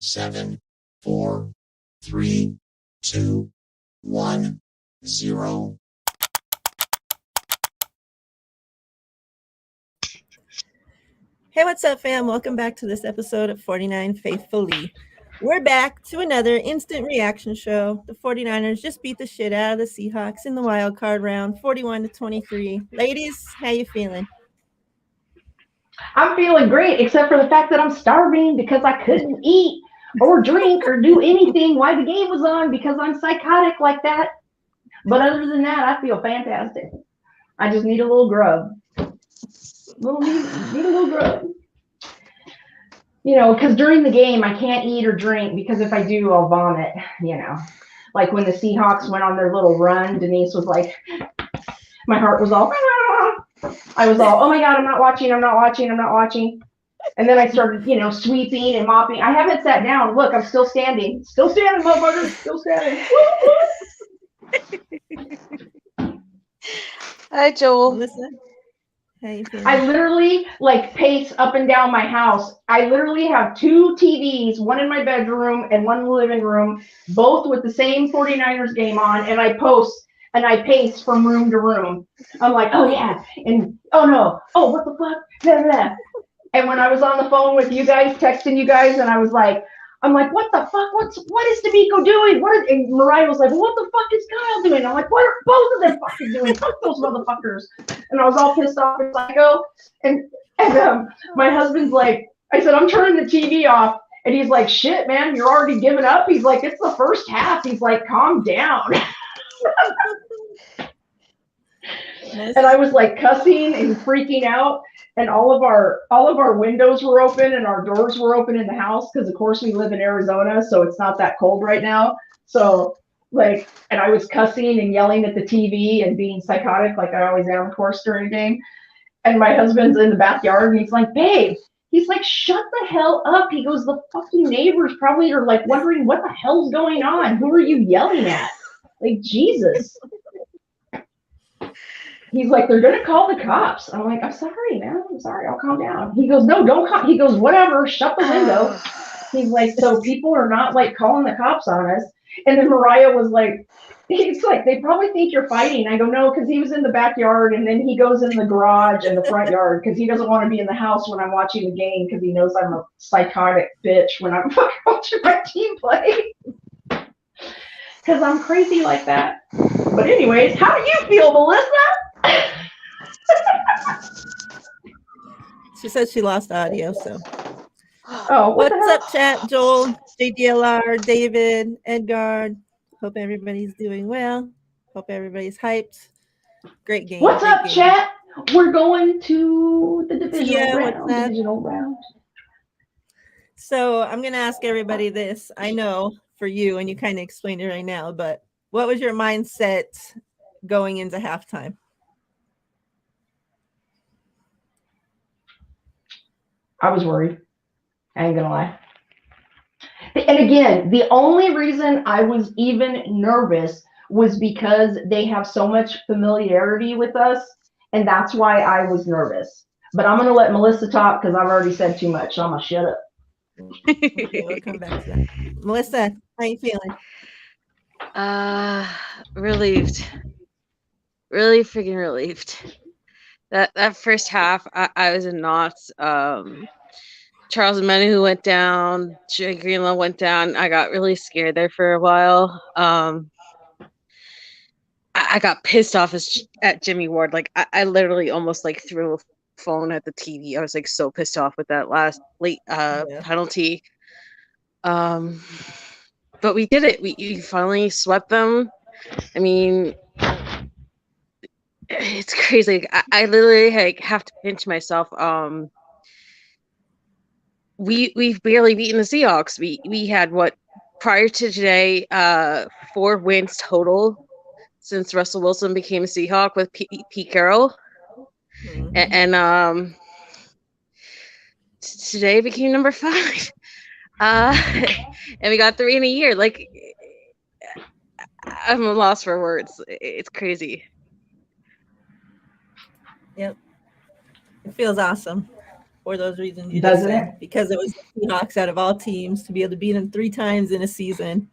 7, 4, 3, 2, 1, 0. Hey, what's up, fam? Welcome back to this episode of 49 Faithfullee. We're back to another instant reaction show. The 49ers just beat the shit out of the Seahawks in the wild card round, 41-23. Ladies, how you feeling? I'm feeling great, except for the fact that I'm starving because I couldn't eat or drink or do anything while the game was on because I'm psychotic like that. But other than that, I feel fantastic. I just need a little grub. Need a little grub. You know, because during the game, I can't eat or drink because if I do, I'll vomit, you know. Like when the Seahawks went on their little run, Denise was like, my heart was all, I was all, oh my God, I'm not watching. And then I started, you know, sweeping and mopping. I haven't sat down. Look, I'm still standing. Still standing, motherfucker. Still standing. Hi, Joel. Melissa, how you feeling? I literally like pace up and down my house. I literally have 2 TVs, one in my bedroom and one in the living room, both with the same 49ers game on, and I post and I pace from room to room. I'm like, oh yeah, and oh no, oh what the fuck, blah, blah. And when I was on the phone with you guys, texting you guys, and I'm like, what the fuck? What is D'Amico doing? And Miriah was like, what the fuck is Kyle doing? I'm like, what are both of them fucking doing? Fuck those motherfuckers. And I was all pissed off and psycho. And my husband's like, I said, I'm turning the TV off. And he's like, shit, man, you're already giving up? He's like, it's the first half. He's like, calm down. And I was like cussing and freaking out. And all of our windows were open and our doors were open in the house because of course we live in Arizona, so it's not that cold right now. So like, and I was cussing and yelling at the TV and being psychotic like I always am, of course, during a game. And my husband's in the backyard and he's like, babe, he's like, shut the hell up. He goes, the fucking neighbors probably are like wondering what the hell's going on. Who are you yelling at? Like, Jesus. He's like, they're going to call the cops. I'm like, I'm sorry, man. I'm sorry. I'll calm down. He goes, no, don't call. He goes, whatever. Shut the window. He's like, so people are not like calling the cops on us. And then Miriah was like, he's like, they probably think you're fighting. I go, no, because he was in the backyard. And then he goes in the garage and the front yard because he doesn't want to be in the house when I'm watching the game because he knows I'm a psychotic bitch when I'm fucking watching my team play. Because I'm crazy like that. But anyways, how do you feel, Melissa? She said she lost audio, so. Oh, what's up, chat? Joel, JDLR, David, Edgar. Hope everybody's doing well. Hope everybody's hyped. Great game. What's up, chat? We're going to the divisional round. So I'm going to ask everybody this. I know for you, and you kind of explained it right now, but what was your mindset going into halftime? I was worried. I ain't gonna lie. And again, the only reason I was even nervous was because they have so much familiarity with us, and that's why I was nervous. But I'm gonna let Melissa talk because I've already said too much, so I'm gonna shut up. Okay, we'll come back to that. Melissa, how you feeling? Relieved. Really freaking relieved. That first half, I was in knots. Charles Menu went down. Jay Greenlaw went down. I got really scared there for a while. I got pissed off at Jimmy Ward. Like I literally almost like threw a phone at the TV. I was like so pissed off with that last late penalty. But we did it. We finally swept them. I mean, it's crazy. I literally like have to pinch myself. We've barely beaten the Seahawks. We had what prior to today 4 wins total since Russell Wilson became a Seahawk with Pete Carroll, and today became number 5. And we got 3 in a year. Like, I'm a loss for words. It's crazy. Yep. It feels awesome. for those reasons you Doesn't just it? said, because it was the Seahawks out of all teams to be able to beat them 3 times in a season.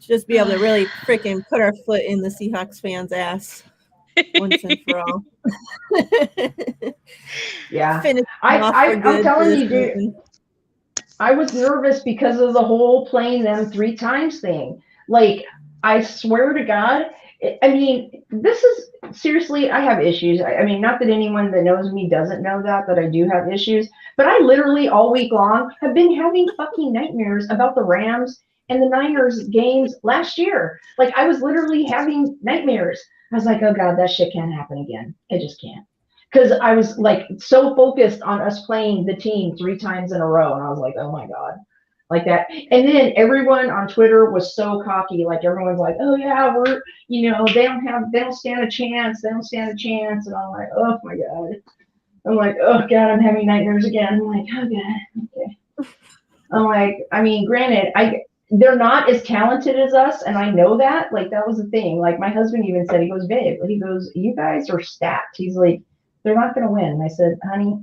Just be able to really freaking put our foot in the Seahawks fans' ass once and for all. Yeah. Finish off for I'm good for telling this you, dude, season. I was nervous because of the whole playing them 3 times thing. Like, I swear to God, I mean, this is seriously, I have issues. I mean, not that anyone that knows me doesn't know that I do have issues, but I literally all week long have been having fucking nightmares about the Rams and the Niners games last year. Like, I was literally having nightmares. I was like, oh God, that shit can't happen again. It just can't. Because I was like so focused on us playing the team 3 times in a row, and I was like, oh my God, like that. And then everyone on Twitter was so cocky, like everyone's like, oh yeah, we're, they don't stand a chance, and I'm like, oh my God. I'm like, oh God, I'm having nightmares again. I'm like, oh God, okay. I'm like, I mean, granted, they're not as talented as us, and I know that. Like, that was the thing. Like, my husband even said, he goes, babe, he goes, you guys are stacked. He's like, they're not going to win. And I said, honey,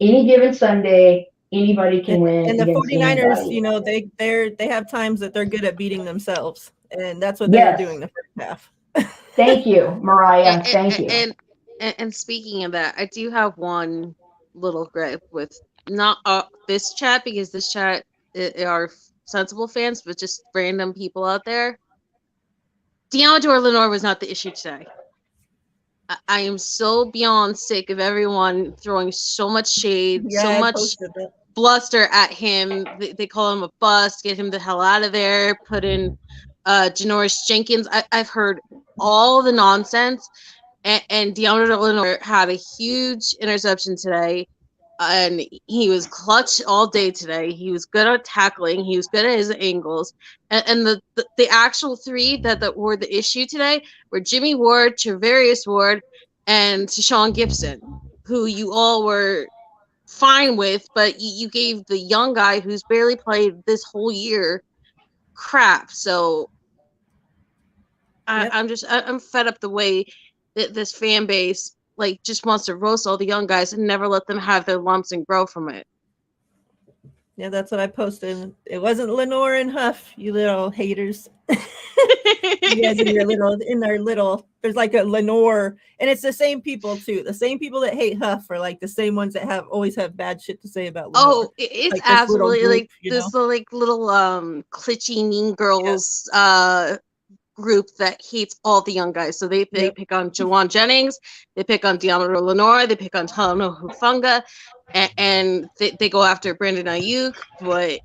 any given Sunday, anybody can win And the against 49ers, anybody. they have times that they're good at beating themselves, and that's what they were Yes. doing the first half. Thank you, Miriah. Thank you. And speaking of that, I do have one little gripe with not this chat, because this chat are sensible fans, but just random people out there. Deontay Lenore was not the issue today. I am so beyond sick of everyone throwing so much shade, Yeah, so I much posted that. bluster at him. They call him a bust, get him the hell out of there, put in Janoris Jenkins. I've heard all the nonsense, and Deontay Lenore had a huge interception today, and he was clutch all day today. He was good at tackling. He was good at his angles. And the actual 3 that were the issue today were Jimmy Ward, Travarius Ward, and Tashawn Gibson, who you all were fine with, but you gave the young guy who's barely played this whole year crap. So Yep. I'm fed up the way that this fan base just wants to roast all the young guys and never let them have their lumps and grow from it. Yeah, that's what I posted. It wasn't Lenore and Huff, you little haters. You guys there's like a Lenore, and it's the same people too. The same people that hate Huff are like the same ones that always have bad shit to say about Lenore. Oh, it's like absolutely group, this little klitschy mean girls group that hates all the young guys. So they pick on Jawan Jennings, they pick on Deontay Lenore, they pick on Talanoa Hufanga, and they go after Brandon Ayuk. But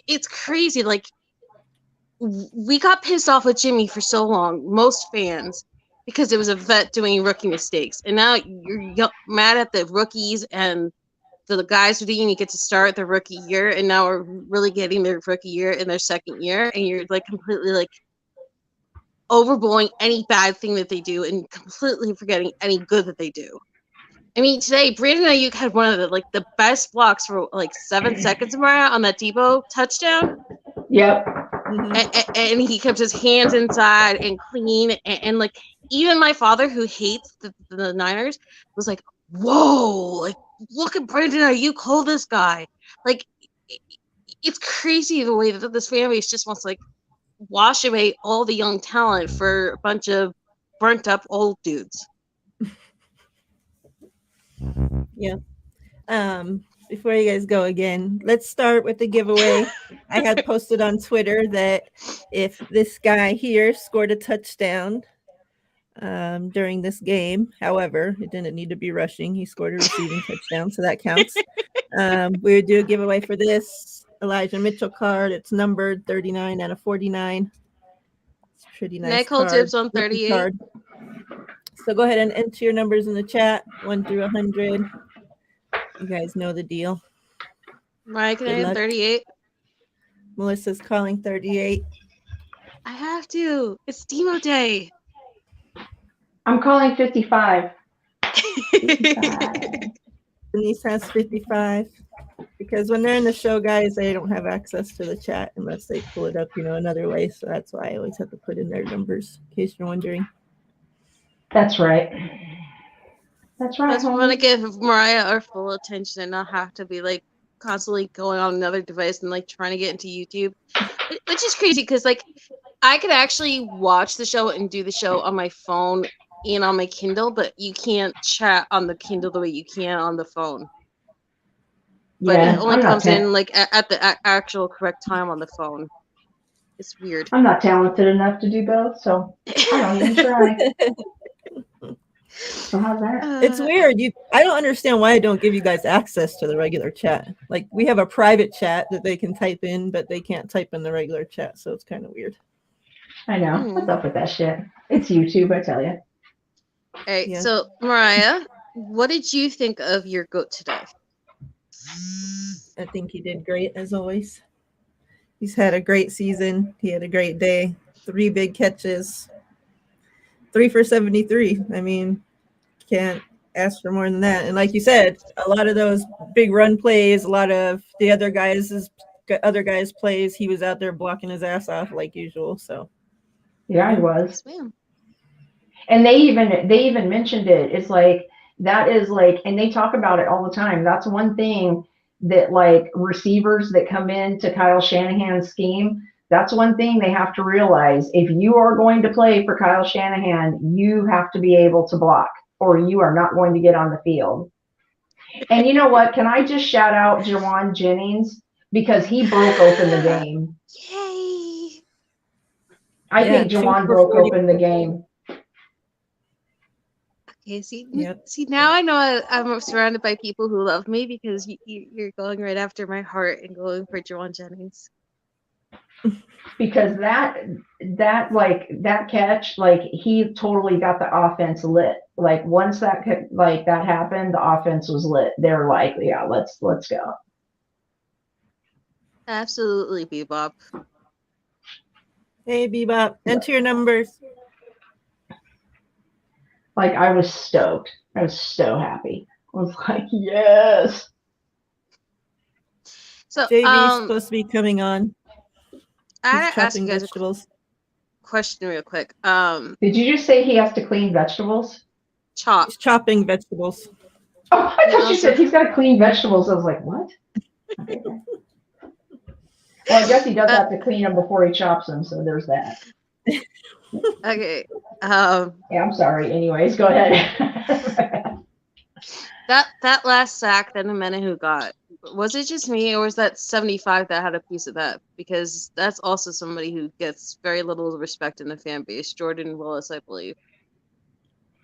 it's crazy. Like, we got pissed off with Jimmy for so long, most fans, because it was a vet doing rookie mistakes, and now you're mad at the rookies and the guys who didn't even get to start their rookie year, and now are really getting their rookie year in their second year, and you're like completely like overblowing any bad thing that they do and completely forgetting any good that they do. I mean, today Brandon Ayuk had one of the best blocks for 7 seconds, Mara, on that Debo touchdown. Yep. Mm-hmm. And he kept his hands inside and clean, and like, even my father, who hates the Niners, was like, whoa, like, look at Brandon Ayuk, hold this guy. Like, it's crazy the way that this fan base just wants to wash away all the young talent for a bunch of burnt up old dudes. Yeah. Before you guys go again, let's start with the giveaway. I had posted on Twitter that if this guy here scored a touchdown during this game, however, it didn't need to be rushing. He scored a receiving touchdown, so that counts. We would do a giveaway for this Elijah Mitchell card. It's numbered 39 out of 49. It's a pretty nice Nicole card. tips on 38. Card. So go ahead and enter your numbers in the chat, 1 through 100. You guys know the deal. Mariah, can I have 38? Melissa's calling 38. I have to. It's Demo Day. I'm calling 55. 55. Denise has 55. Because when they're in the show, guys, they don't have access to the chat unless they pull it up, another way. So that's why I always have to put in their numbers, in case you're wondering. That's right. That's right. Plus, we want to Homie. give Mariah our full attention and not have to be like constantly going on another device and like trying to get into YouTube, which is crazy because like I could actually watch the show and do the show on my phone and on my Kindle, but you can't chat on the Kindle the way you can on the phone. But it Yeah, only comes in like at the actual correct time on the phone. It's weird. I'm not talented enough to do both, so I don't even try. So how's that? It's weird. I don't understand why I don't give you guys access to the regular chat. Like we have a private chat that they can type in, but they can't type in the regular chat, so it's kind of weird. I know. What's up with that shit? It's YouTube, I tell you. All right, Yeah. so Mariah, what did you think of your goat today? I think he did great as always. He's had a great season. He had a great day. 3 big catches. 3 for 73. I mean, can't ask for more than that. And like you said, a lot of those big run plays, a lot of the other guys' plays, he was out there blocking his ass off like usual. So Yeah, he was. Yes, ma'am. And they even mentioned it. It's like that is like, and they talk about it all the time. That's one thing that like receivers that come into Kyle Shanahan's scheme, that's one thing they have to realize. If you are going to play for Kyle Shanahan, you have to be able to block or you are not going to get on the field. And you know what? Can I just shout out Jawan Jennings because he broke open the game. Yay! I think 2 Jawan for broke 40. open the game. Okay, see, Yep. see now I know I'm surrounded by people who love me because you're going right after my heart and going for Jawan Jennings. Because that catch, like he totally got the offense lit. Like once that happened, the offense was lit. They're like, yeah, let's go. Absolutely, Bebop. Hey, Bebop, enter your numbers. Like I was stoked. I was so happy. I was like, yes. So, JV's supposed to be coming on. I He's gotta ask you chopping guys vegetables. a question real quick. Did you just say he has to clean vegetables? Chop. He's chopping vegetables. Oh, I thought you said he's got to clean vegetables. I was like, what? Okay. Well, I guess he does have to clean them before he chops them, so there's that. Okay. Yeah, I'm sorry. Anyways, go ahead. That last sack that Amenahu got, was it just me or was that 75 that had a piece of that? Because that's also somebody who gets very little respect in the fan base. Jordan Willis, I believe.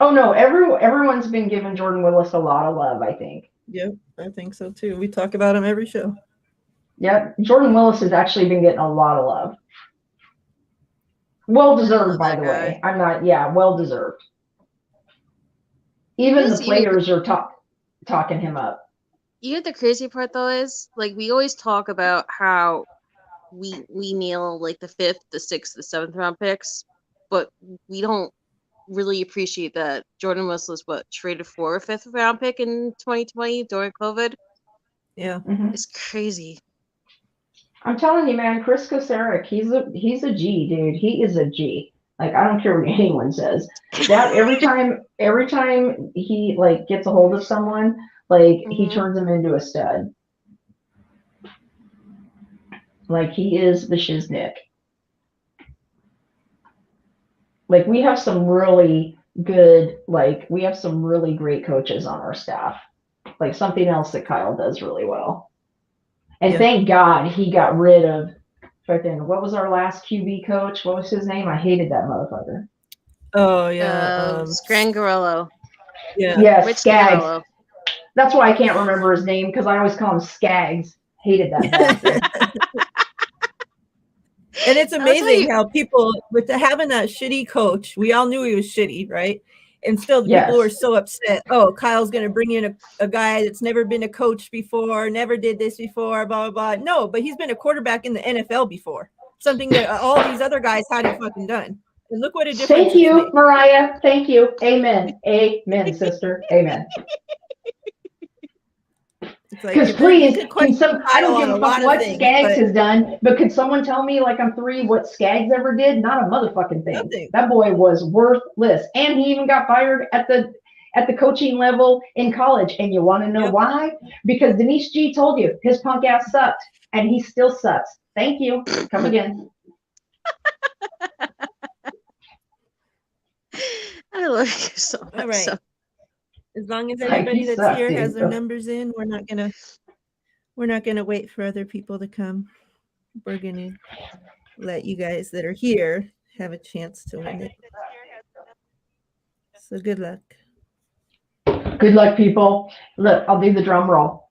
Oh no, everyone's been giving Jordan Willis a lot of love, I think. Yep, I think so too. We talk about him every show. Yep, Jordan Willis has actually been getting a lot of love. Well deserved, by the way. Well deserved. Even the players are talking him up. You know the crazy part though is, like, we always talk about how we nail like the 5th, the 6th, the 7th round picks, but we don't really appreciate that Jordan Willis was traded for a 5th round pick in 2020 during COVID. Yeah, it's crazy. I'm telling you, man, Chris Kocurek, he's a G, dude. He is a G. Like I don't care what anyone says. That every time he like gets a hold of someone, like he turns them into a stud. Like he is the shiznick. Like we have some really good, we have some really great coaches on our staff. Like something else that Kyle does really well. And thank God he got rid of what was our last QB coach? What was his name? I hated that motherfucker. Oh yeah, Scrangarello. Yeah, yes, Skaggs. That's why I can't remember his name because I always call him Skaggs. Hated that bastard. And it's amazing how people, with having that shitty coach, we all knew he was shitty, right? And still the people were so upset. Oh, Kyle's going to bring in a guy that's never been a coach before, never did this before, blah, blah, blah. No, but he's been a quarterback in the NFL before. Something that all these other guys hadn't fucking done. And look what a difference. Thank you, Miriah. Thank you. Amen. Amen, sister. Amen. Because please, I don't give a fuck what Skaggs has done, but could someone tell me, like I'm 3, what Skaggs ever did? Not a motherfucking thing. Nothing. That boy was worthless, and he even got fired at at the coaching level in college. And you want to know why? Because Denise G told you his punk ass sucked, and he still sucks. Thank you. Come again. I love you so much. All right. So. As long as Like, everybody he that's sucked, here dude. has their numbers in, we're not gonna wait for other people to come. We're gonna let you guys that are here have a chance to win it. So good luck. Good luck, people. Look, I'll do the drum roll.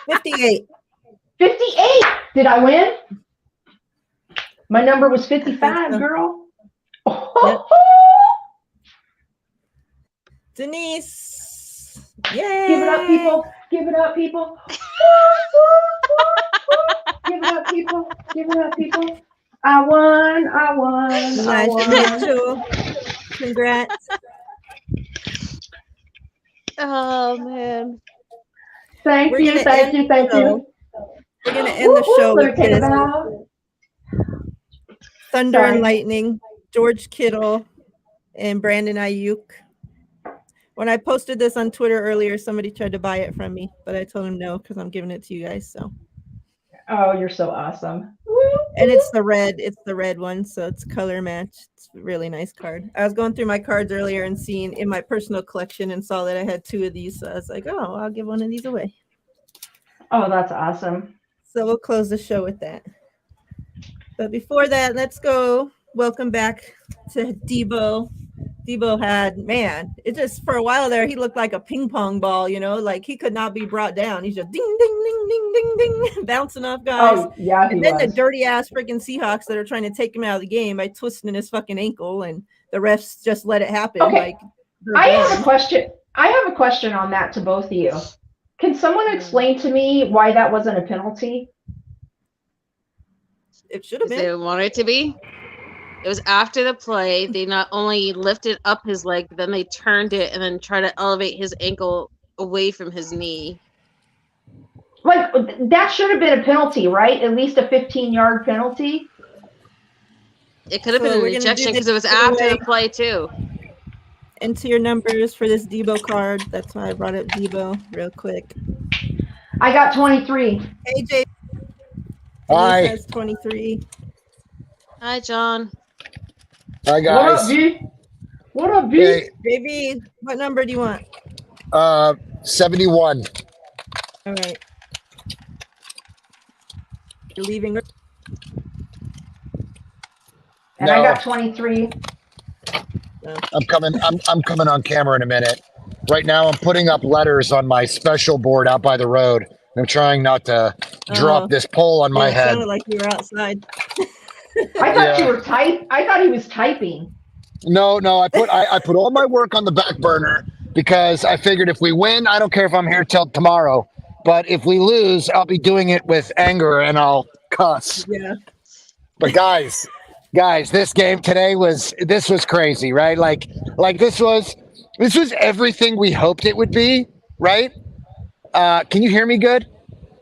58. 58. Did I win? My number was 55, so. girl. Yep. Denise. Yay. Give it up, people. Give it up, people. Give it up, people. Give it up, people. I won. I won. I Elijah won. Mitchell. Congrats. Oh man. Thank We're you. gonna Thank end you. Thank the you. We're gonna end the show Let me with take a this. bow. Thunder Sorry. and Lightning, George Kittle, and Brandon Ayuk. When I posted this on Twitter earlier, somebody tried to buy it from me, but I told him no because I'm giving it to you guys. So. Oh, you're so awesome. And it's the red one, so it's color matched. It's a really nice card. I was going through my cards earlier and seeing in my personal collection and saw that I had 2 of these. So I was like, oh, I'll give one of these away. Oh, that's awesome. So we'll close the show with that. But before that, let's go. Welcome back to Debo. Debo had, man, it just for a while there, he looked like a ping pong ball, like he could not be brought down. He's just ding, ding, ding, ding, ding, ding, bouncing off guys. Oh, yeah, and then the dirty ass freaking Seahawks that are trying to take him out of the game by twisting his fucking ankle, and the refs just let it happen. Okay. I have a question. I have a question on that to both of you. Can someone explain to me why that wasn't a penalty? It should have been. They wanted it to be. It was after the play. They not only lifted up his leg, but then they turned it and then tried to elevate his ankle away from his knee. Like, that should have been a penalty, right? At least a 15-yard penalty. It could have been an ejection because it was after the play, too. Into your numbers for this Debo card. That's why I brought up Debo real quick. I got 23. AJ. Hi. Has 23. Hi, John. Hi, guys. What up, V? What up, V? Hey, JB, what number do you want? 71. All right. You're leaving. And No. I got 23. I'm coming on camera in a minute. Right now, I'm putting up letters on my special board out by the road. I'm trying not to drop this pole on my It head. sounded like you were outside. I thought you were I thought he was typing. No, I put all my work on the back burner because I figured if we win, I don't care if I'm here till tomorrow. But if we lose, I'll be doing it with anger and I'll cuss. Yeah. But guys, this game today was crazy, right? Like this was everything we hoped it would be, right? Can you hear me good?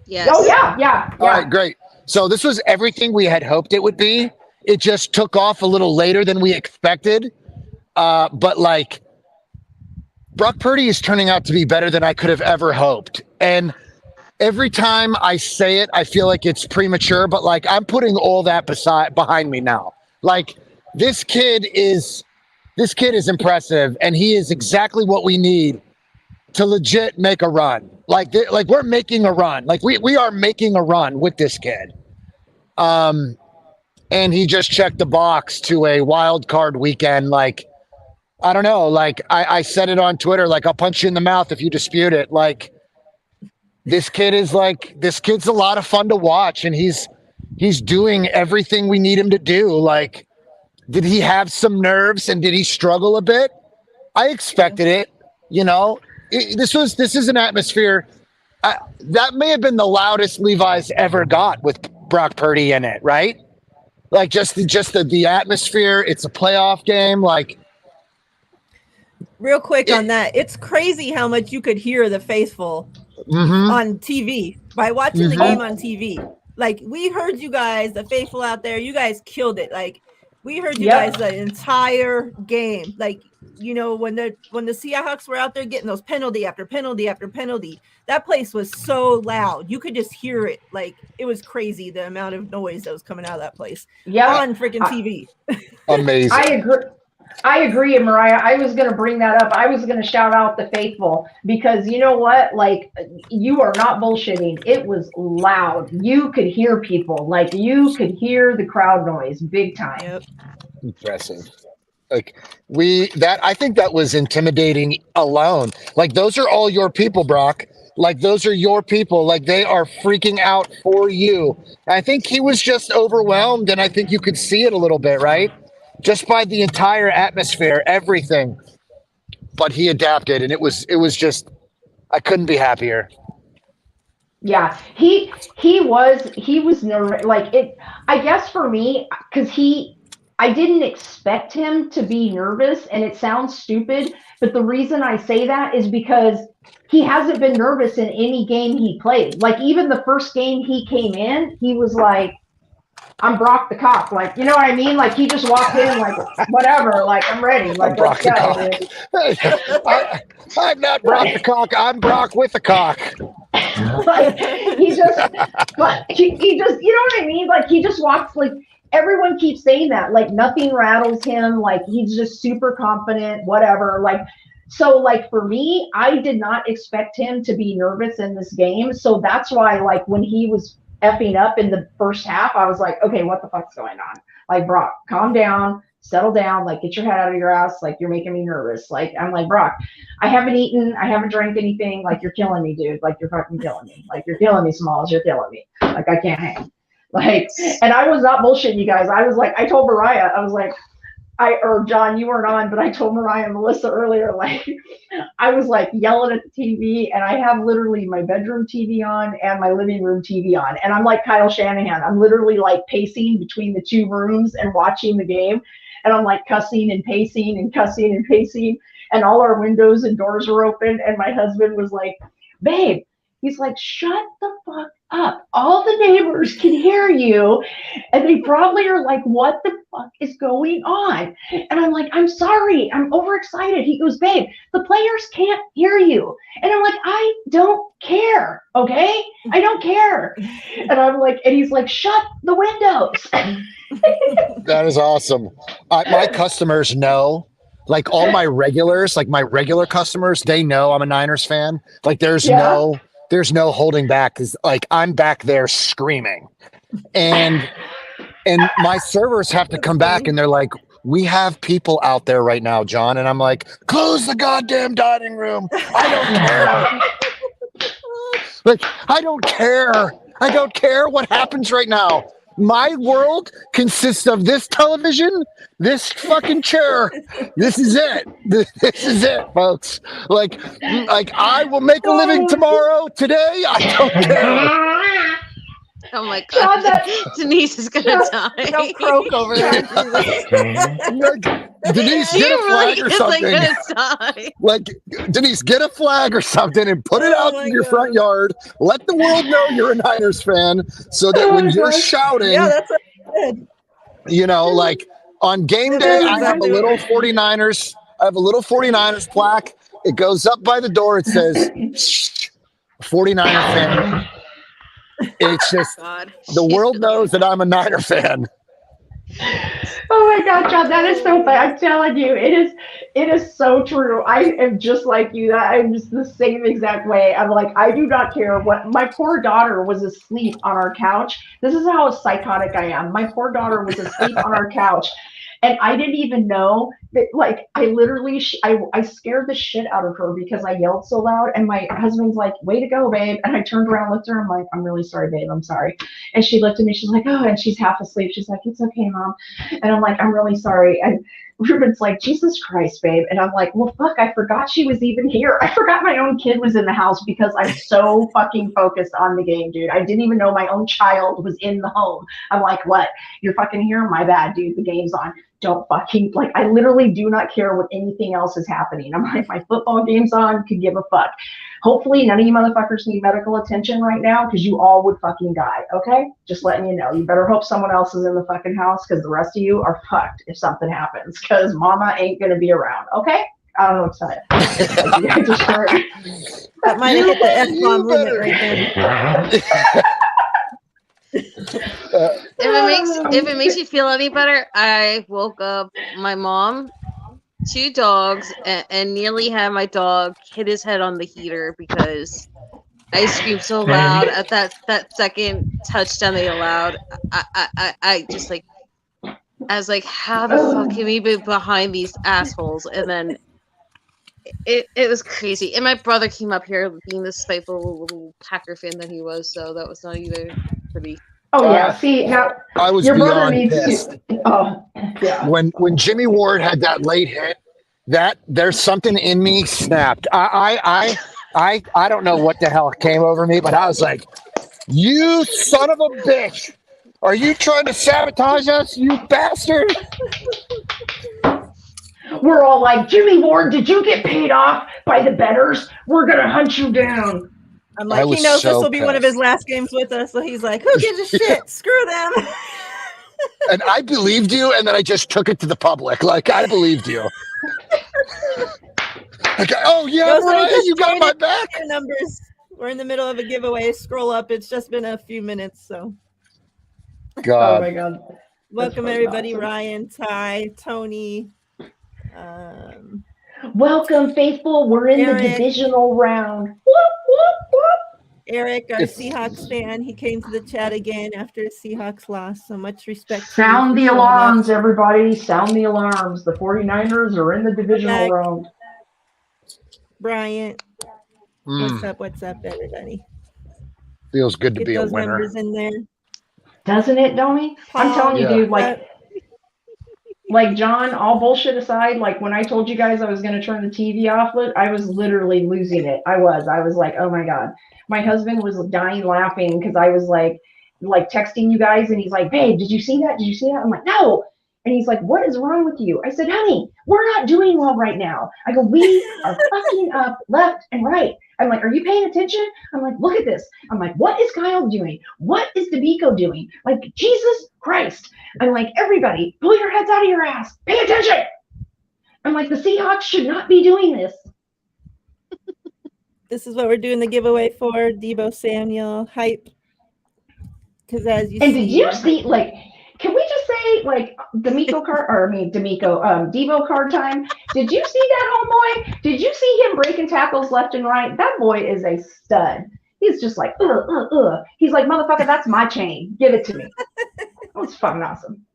Yes. Oh, yeah. All right, great. So this was everything we had hoped it would be. It just took off a little later than we expected. But like, Brock Purdy is turning out to be better than I could have ever hoped. And every time I say it, I feel like it's premature, but like I'm putting all that behind me now. Like this kid is impressive, and he is exactly what we need to legit make a run. Like we're making a run. Like we are making a run with this kid. And he just checked the box to a wild card weekend. Like, I don't know. Like I said it on Twitter, like I'll punch you in the mouth if you dispute it. Like this kid's a lot of fun to watch, and he's doing everything we need him to do. Like, did he have some nerves and did he struggle a bit? I expected it, This is an atmosphere that may have been the loudest Levi's ever got with Brock Purdy in it, right? Like just the atmosphere. It's a playoff game. Like, real quick on that, it's crazy how much you could hear the faithful on TV by watching the game on TV. Like, we heard you guys, the faithful out there. You guys killed it. Like, We heard you Yep. guys the entire game. Like, you know, when the Seahawks were out there getting those penalty after penalty after penalty, that place was so loud. You could just hear it. Like, it was crazy the amount of noise that was coming out of that place Yep. on freaking TV. Amazing. I agree, Miriah. I was going to bring that up. I was going to shout out the Faithful because you know what? Like, you are not bullshitting. It was loud. You could hear people. Like, you could hear the crowd noise big time. Yep. Impressive. Like I think that was intimidating alone. Like, those are all your people, Brock. Like, those are your people. Like, they are freaking out for you. I think he was just overwhelmed, and I think you could see it a little bit, right? Just by the entire atmosphere, everything. But he adapted, and it was just, I couldn't be happier. Yeah, he was nervous. Like, it, I guess for me, because I didn't expect him to be nervous, and it sounds stupid, but the reason I say that is because he hasn't been nervous in any game he played. Like, even the first game he came in, he was like, I'm Brock the Cock. Like, you know what I mean? Like, he just walked in like, whatever, like, I'm ready. Like, I'm Brock the Cock. I'm not Brock the Cock. I'm Brock with the cock. Like, he just, you know what I mean? Like, he just walks, like, everyone keeps saying that. Like, nothing rattles him. Like, he's just super confident, whatever. Like, so, like, for me, I did not expect him to be nervous in this game. So that's why, like, when he was effing up in the first half, I was like, okay, what the fuck's going on? Like, Brock, calm down, settle down, like, get your head out of your ass, like, you're making me nervous. Like, I'm like, Brock, I haven't eaten, I haven't drank anything, like, you're killing me, dude. Like, you're fucking killing me. Like, you're killing me, Smalls, you're killing me. Like, I can't hang. Like, and I was not bullshitting you guys. I was like, I told Miriah, I was like, or John, you weren't on, but I told Miriah and Melissa earlier, like, I was like yelling at the TV, and I have literally my bedroom TV on and my living room TV on. And I'm like Kyle Shanahan. I'm literally like pacing between the two rooms and watching the game. And I'm like cussing and pacing and cussing and pacing. And all our windows and doors were open. And my husband was like, babe, he's like, shut the fuck up. All the neighbors can hear you. And they probably are like, what the fuck is going on? And I'm like, I'm sorry. I'm overexcited. He goes, babe, the players can't hear you. And I'm like, I don't care. Okay? I don't care. And I'm like, and he's like, shut the windows. That is awesome. My customers know, like, all my regulars, like my regular customers, they know I'm a Niners fan. Like, there's no holding back, because, like, I'm back there screaming, and my servers have to come back, and they're like, we have people out there right now, John. And I'm like, close the goddamn dining room. I don't care. Like, I don't care. I don't care what happens right now. My world consists of this television, this fucking chair. This is it. This is it, folks. Like I will make a living tomorrow. Today, I don't care. Oh my god, God, Denise is gonna die. Don't croak over there. Denise, She get a flag really or is like something. gonna die. Like, Denise, get a flag or something and put it Oh out my in your God. front yard. Let the world know you're a Niners fan, so that when you're shouting, Yeah, that's what I did. you know, like, on game day, I have a Exactly. little 49ers. I have a little 49ers plaque. It goes up by the door. It says, "Shh, 49er fan." It's just, God. the world knows that I'm a Niner fan. Oh my God, John, that is so funny. I'm telling you, it is so true. I am just like you. I'm just the same exact way. I'm like, I do not care what. My poor daughter was asleep on our couch. This is how psychotic I am. My poor daughter was asleep on our couch, and I didn't even know that. Like, I literally, I scared the shit out of her because I yelled so loud. And my husband's like, "Way to go, babe!" And I turned around, looked at her. I'm like, "I'm really sorry, babe. I'm sorry." And she looked at me. She's like, "Oh," and she's half asleep. She's like, "It's okay, Mom." And I'm like, "I'm really sorry." And Ruben's like, "Jesus Christ, babe." And I'm like, "Well, fuck, I forgot she was even here. I forgot my own kid was in the house because I'm so fucking focused on the game, dude. I didn't even know my own child was in the home." I'm like, "What? You're fucking here? My bad, dude. The game's on. Don't fucking," like, I literally do not care what anything else is happening. I'm like, my football game's on, could give a fuck. Hopefully none of you motherfuckers need medical attention right now because you all would fucking die, okay? Just letting you know. You better hope someone else is in the fucking house because the rest of you are fucked if something happens because mama ain't going to be around, okay? I don't know what to say. That might have hit the F-bomb limit right there. If it makes you feel any better, I woke up my mom, 2 dogs, and nearly had my dog hit his head on the heater because I screamed so loud at that second touchdown they allowed. I just like, I was like, how the fuck can we be behind these assholes? And then it was crazy. And my brother came up here being the spiteful little Packer fan that he was, so that was not either pretty. Oh yeah, see now I was your brother beyond needs pissed. to. Oh yeah. When Jimmy Ward had that late hit, that there's something in me snapped. I don't know what the hell came over me, but I was like, "You son of a bitch! Are you trying to sabotage us, you bastard?" We're all like, Jimmy Ward, did you get paid off by the bettors? We're gonna hunt you down. I'm like, he knows this will be one of his last games with us, so he's like, who gives a shit? Screw them. And I believed you, and then I just took it to the public. Like, I believed you. Like, oh, yeah, Miriah, you got my back. Numbers. We're in the middle of a giveaway. Scroll up. It's just been a few minutes, so. God. Oh, my God. Welcome, everybody. Awesome. Ryan, Ty, Tony. Welcome, Faithful. We're in Eric. The divisional round. Whoop, whoop, whoop. Eric, our Seahawks fan, he came to the chat again after the Seahawks lost. So much respect. Sound the alarms, everybody. Sound the alarms. The 49ers are in the divisional round. Bryant. What's up, everybody? Feels good to be a those winner. Numbers in there. Doesn't it, Domi? I'm telling you, dude, like John, all bullshit aside, like when I told you guys I was going to turn the TV off, I was literally losing it. I was like, oh my God. My husband was dying laughing because I was like texting you guys and he's like, babe, did you see that? Did you see that? I'm like, no. And he's like, what is wrong with you? I said, honey, we're not doing well right now. I go, we are fucking up left and right. I'm like, are you paying attention? I'm like, look at this. I'm like, what is Kyle doing? What is D'Amico doing? Like, Jesus Christ. I'm like, everybody, pull your heads out of your ass. Pay attention. I'm like, the Seahawks should not be doing this. This is what we're doing the giveaway for. Debo Samuel, hype. Because as you and see. Did you see, like, can we just say, like, D'Amico Devo card time? Did you see that, homeboy? Did you see him breaking tackles left and right? That boy is a stud. He's just like, He's like, motherfucker, that's my chain. Give it to me. That was fucking awesome.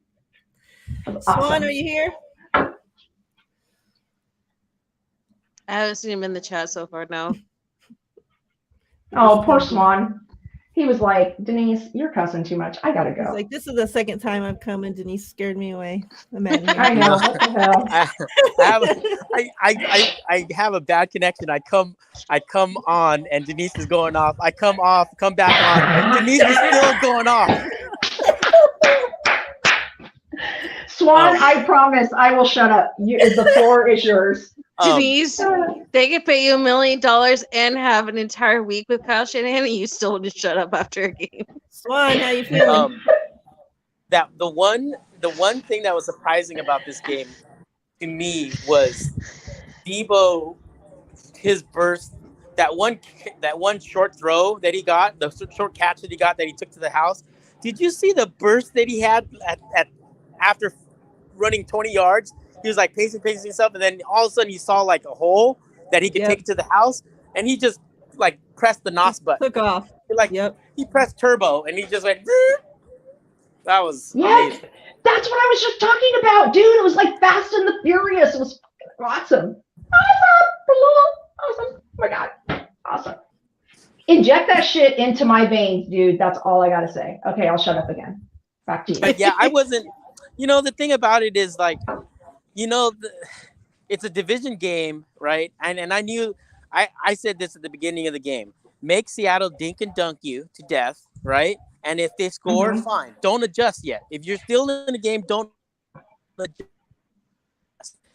Swan, are you here? I haven't seen him in the chat so far, no. Oh, poor Swan. He was like, Denise, you're cussing too much. I gotta go. He's like, this is the second time I've come and Denise scared me away. I'm out of here. I know. What the hell? I have a bad connection. I come on and Denise is going off. I come off, come back on, and Denise is still going off. Swan, I promise I will shut up. The floor is yours. Denise, they could pay you $1 million and have an entire week with Kyle Shanahan, and you still just shut up after a game. Swan, how you feeling? That the one thing that was surprising about this game to me was Debo, his burst, that one short throw that he got, the short catch that he got that he took to the house. Did you see the burst that he had at after running 20 yards? He was like pacing himself, and then all of a sudden he saw like a hole that he could take it to the house, and he just like pressed the NOS button. Took off. He pressed turbo, and he just went. That was amazing. That's what I was just talking about, dude. It was like Fast and the Furious. It was awesome. Awesome. Oh my God. Awesome. Inject that shit into my veins, dude. That's all I gotta say. Okay, I'll shut up again. Back to you. But yeah, I wasn't. The thing about it is like. It's a division game, right? And I knew, I said this at the beginning of the game. Make Seattle dink and dunk you to death, right? And if they score, fine. Don't adjust yet. If you're still in the game, don't adjust.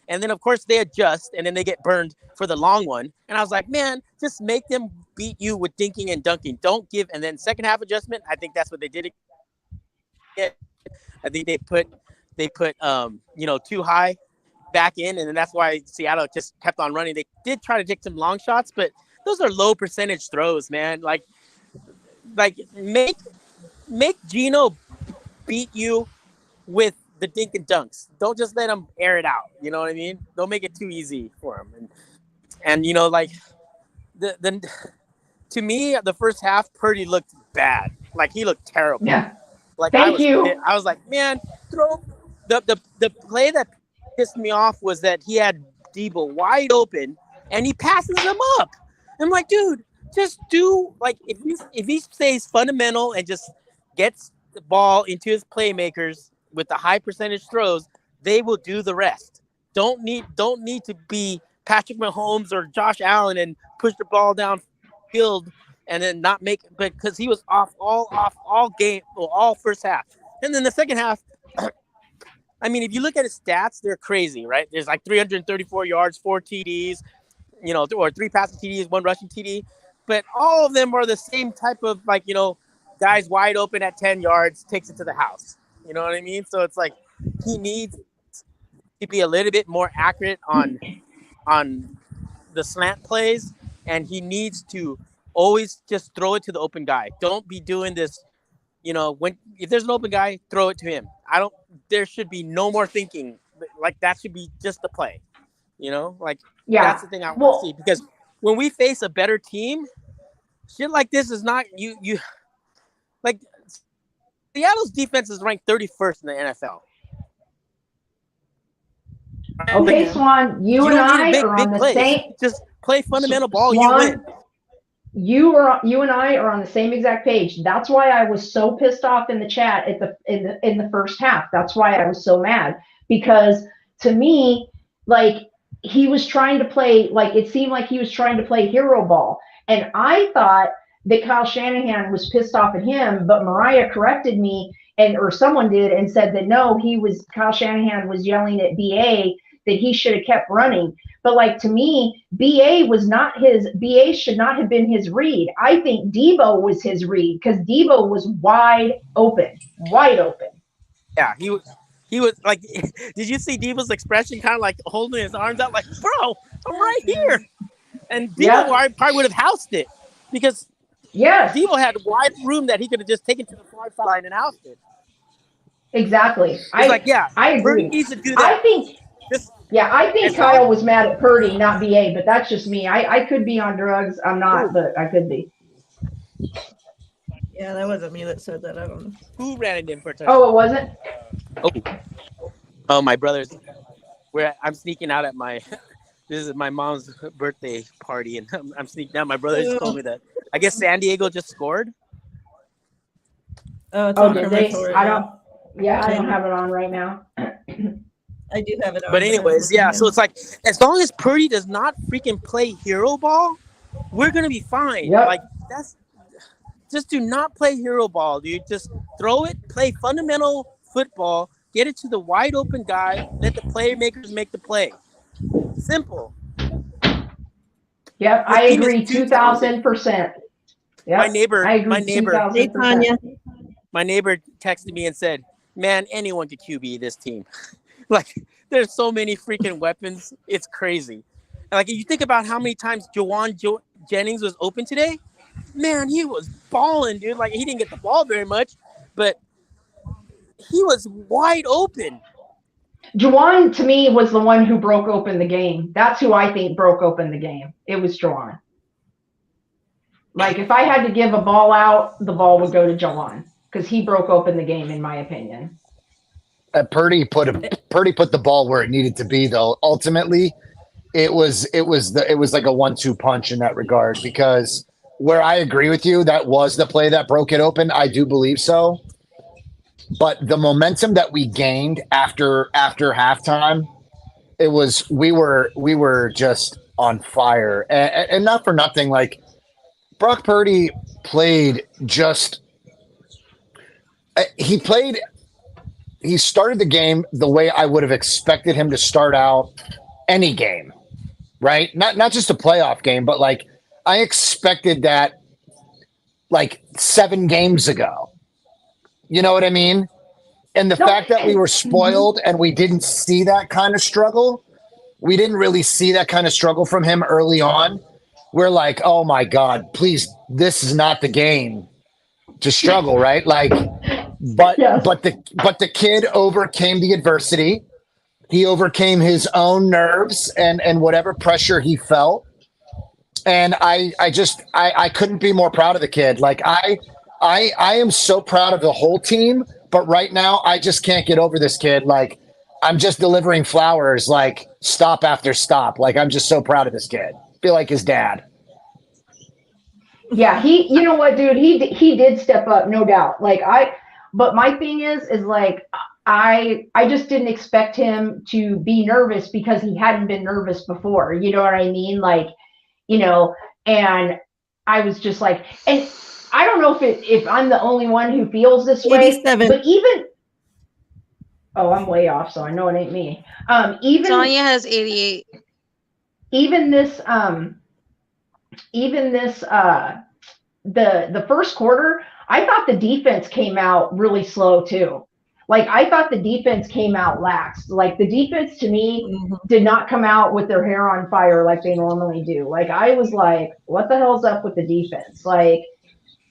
And then, of course, they adjust, and then they get burned for the long one. And I was like, man, just make them beat you with dinking and dunking. Don't give. And then second half adjustment, I think that's what they did. I think they put too high back in, and then that's why Seattle just kept on running. They did try to take some long shots, but those are low percentage throws, man. Like make Gino beat you with the dink and dunks. Don't just let him air it out. You know what I mean? Don't make it too easy for him. And like to me, the first half, Purdy looked bad. Like he looked terrible. Yeah. Like I was like, man, throw the play that pissed me off was that he had Debo wide open and he passes him up. I'm like, dude, just do like if he stays fundamental and just gets the ball into his playmakers with the high percentage throws, they will do the rest. Don't need to be Patrick Mahomes or Josh Allen and push the ball downfield and then not make, because he was off all game, all first half. And then the second half, I mean, if you look at his stats, they're crazy, right? There's like 334 yards, 4 TDs, or 3 passing TDs, 1 rushing TD. But all of them are the same type of, like, guys wide open at 10 yards, takes it to the house. You know what I mean? So it's like he needs to be a little bit more accurate on the slant plays, and he needs to always just throw it to the open guy. Don't be doing this, if there's an open guy, throw it to him. There should be no more thinking. Like that should be just the play. That's the thing I want to see, because when we face a better team, shit like this is not you like Seattle's defense is ranked 31st in the NFL. Okay, Swan, you and I are on the same. Just play fundamental ball. Swan, you win. You and I are on the same exact page. That's why I was so pissed off in the chat in the first half. That's why I was so mad, because to me, like, he was trying to play, like, it seemed like he was trying to play hero ball, and I thought that Kyle Shanahan was pissed off at him, but Miriah corrected me, or someone did, and said that no, Kyle Shanahan was yelling at BA that he should have kept running. But like, to me, BA should not have been his read. I think Debo was his read, because Debo was wide open. Yeah, he was like, did you see Debo's expression, kind of like holding his arms out like, bro, I'm right here. And Debo probably would have housed it, because Debo had wide room that he could have just taken to the far side and housed it. Exactly. I agree. Purdy needs to do that. I think Kyle was mad at Purdy, not BA, but that's just me. I could be on drugs. I'm not, but I could be. Yeah, that wasn't me that said that. I don't know. Who ran it in for a touchdown? Oh, it wasn't? Oh, my brother's. I'm sneaking out at this is my mom's birthday party, and I'm sneaking out. My brother just told me that. I guess San Diego just scored. Oh, it's on commercial right I now. I don't have it on right now. I do have it on. But anyways, so it's like, as long as Purdy does not freaking play hero ball, we're gonna be fine. Yep. Like, just do not play hero ball, dude. Just throw it, play fundamental football, get it to the wide open guy, let the playmakers make the play. Simple. Yep, I agree 2,000%. Yep, My neighbor texted me and said, man, anyone could QB this team. Like, there's so many freaking weapons. It's crazy. Like, if you think about how many times Jawan Jennings was open today, man, he was balling, dude. Like, he didn't get the ball very much, but he was wide open. Jawan, to me, was the one who broke open the game. That's who I think broke open the game. It was Jawan. Like, if I had to give a ball out, the ball would go to Jawan, because he broke open the game, in my opinion. Purdy put the ball where it needed to be, though. Ultimately, it was like a 1-2 punch in that regard, because where I agree with you, that was the play that broke it open. I do believe so. But the momentum that we gained after halftime, we were just on fire, and not for nothing. Like, Brock Purdy played he started the game the way I would have expected him to start out any game, right? Not just a playoff game, but like I expected that like 7 games ago. You know what I mean? And the fact that we were spoiled and we didn't see that kind of struggle, we didn't really see that kind of struggle from him early on. We're like, oh my God, please, this is not the game to struggle, right? Like, but the kid overcame the adversity. He overcame his own nerves and whatever pressure he felt. And I couldn't be more proud of the kid. Like I am so proud of the whole team, but right now I just can't get over this kid. Like I'm just delivering flowers, like stop after stop. Like I'm just so proud of this kid. Feel like his dad. Yeah, you know what, dude, he did step up, no doubt. Like but my thing is like, I just didn't expect him to be nervous because he hadn't been nervous before. You know what I mean? Like, you know, and I was just like, and I don't know if I'm the only one who feels this way, 87. but I'm way off, so I know it ain't me. Tanya has 88. Even this, the first quarter, I thought the defense came out really slow too. Like I thought the defense came out lax. Like the defense to me did not come out with their hair on fire like they normally do. Like I was like, what the hell's up with the defense? Like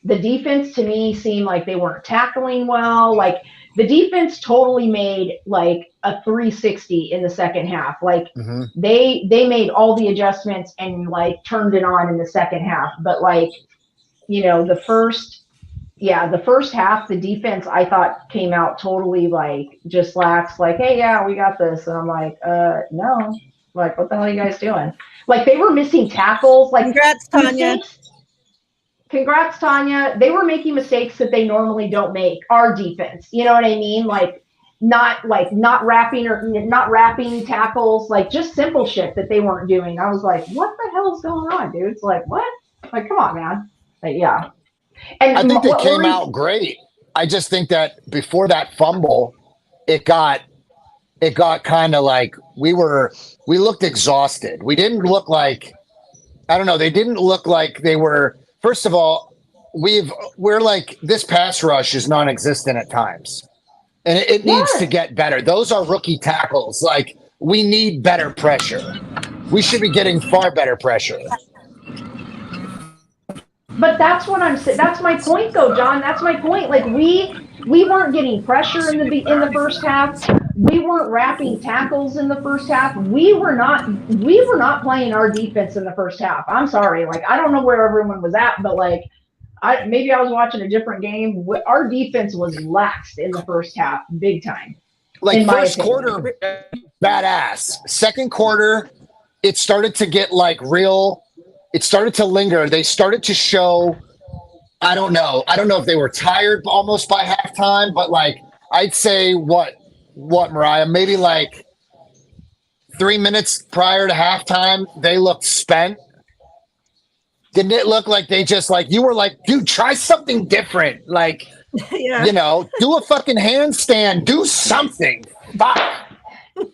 the defense to me seemed like they weren't tackling well. Like the defense totally made like a 360 in the second half. Like they made all the adjustments and like turned it on in the second half. But like, you know, the first half, the defense I thought came out totally like just lax, like, hey, yeah, we got this. And I'm like, no, like, what the hell are you guys doing? Like they were missing tackles. Like Congrats, Tanya. Congrats, Tanya. They were making mistakes that they normally don't make. Our defense, you know what I mean? Like not wrapping tackles, like just simple shit that they weren't doing. I was like, what the hell is going on, dude? It's like, what? Like, come on, man. Like, yeah. And I think they came out great. I just think that before that fumble, it got kind of like we looked exhausted. We didn't look like, I don't know. They didn't look like they were. First of all, we're like, this pass rush is non-existent at times, and it needs to get better. Those are rookie tackles. Like we need better pressure. We should be getting far better pressure. But that's what I'm saying. That's my point, though, John. That's my point. Like we weren't getting pressure in the first half. We weren't wrapping tackles in the first half. We were not playing our defense in the first half. I'm sorry. Like I don't know where everyone was at, but like maybe I was watching a different game. Our defense was laxed in the first half, big time. Like first quarter, badass. Second quarter, it started to get like real. It started to linger. They started to show, I don't know if they were tired almost by halftime, but like I'd say what Miriah, maybe like 3 minutes prior to halftime, they looked spent. Didn't it look like they just like, you were like, dude, try something different. Like, you know, do a fucking handstand, do something. Fuck.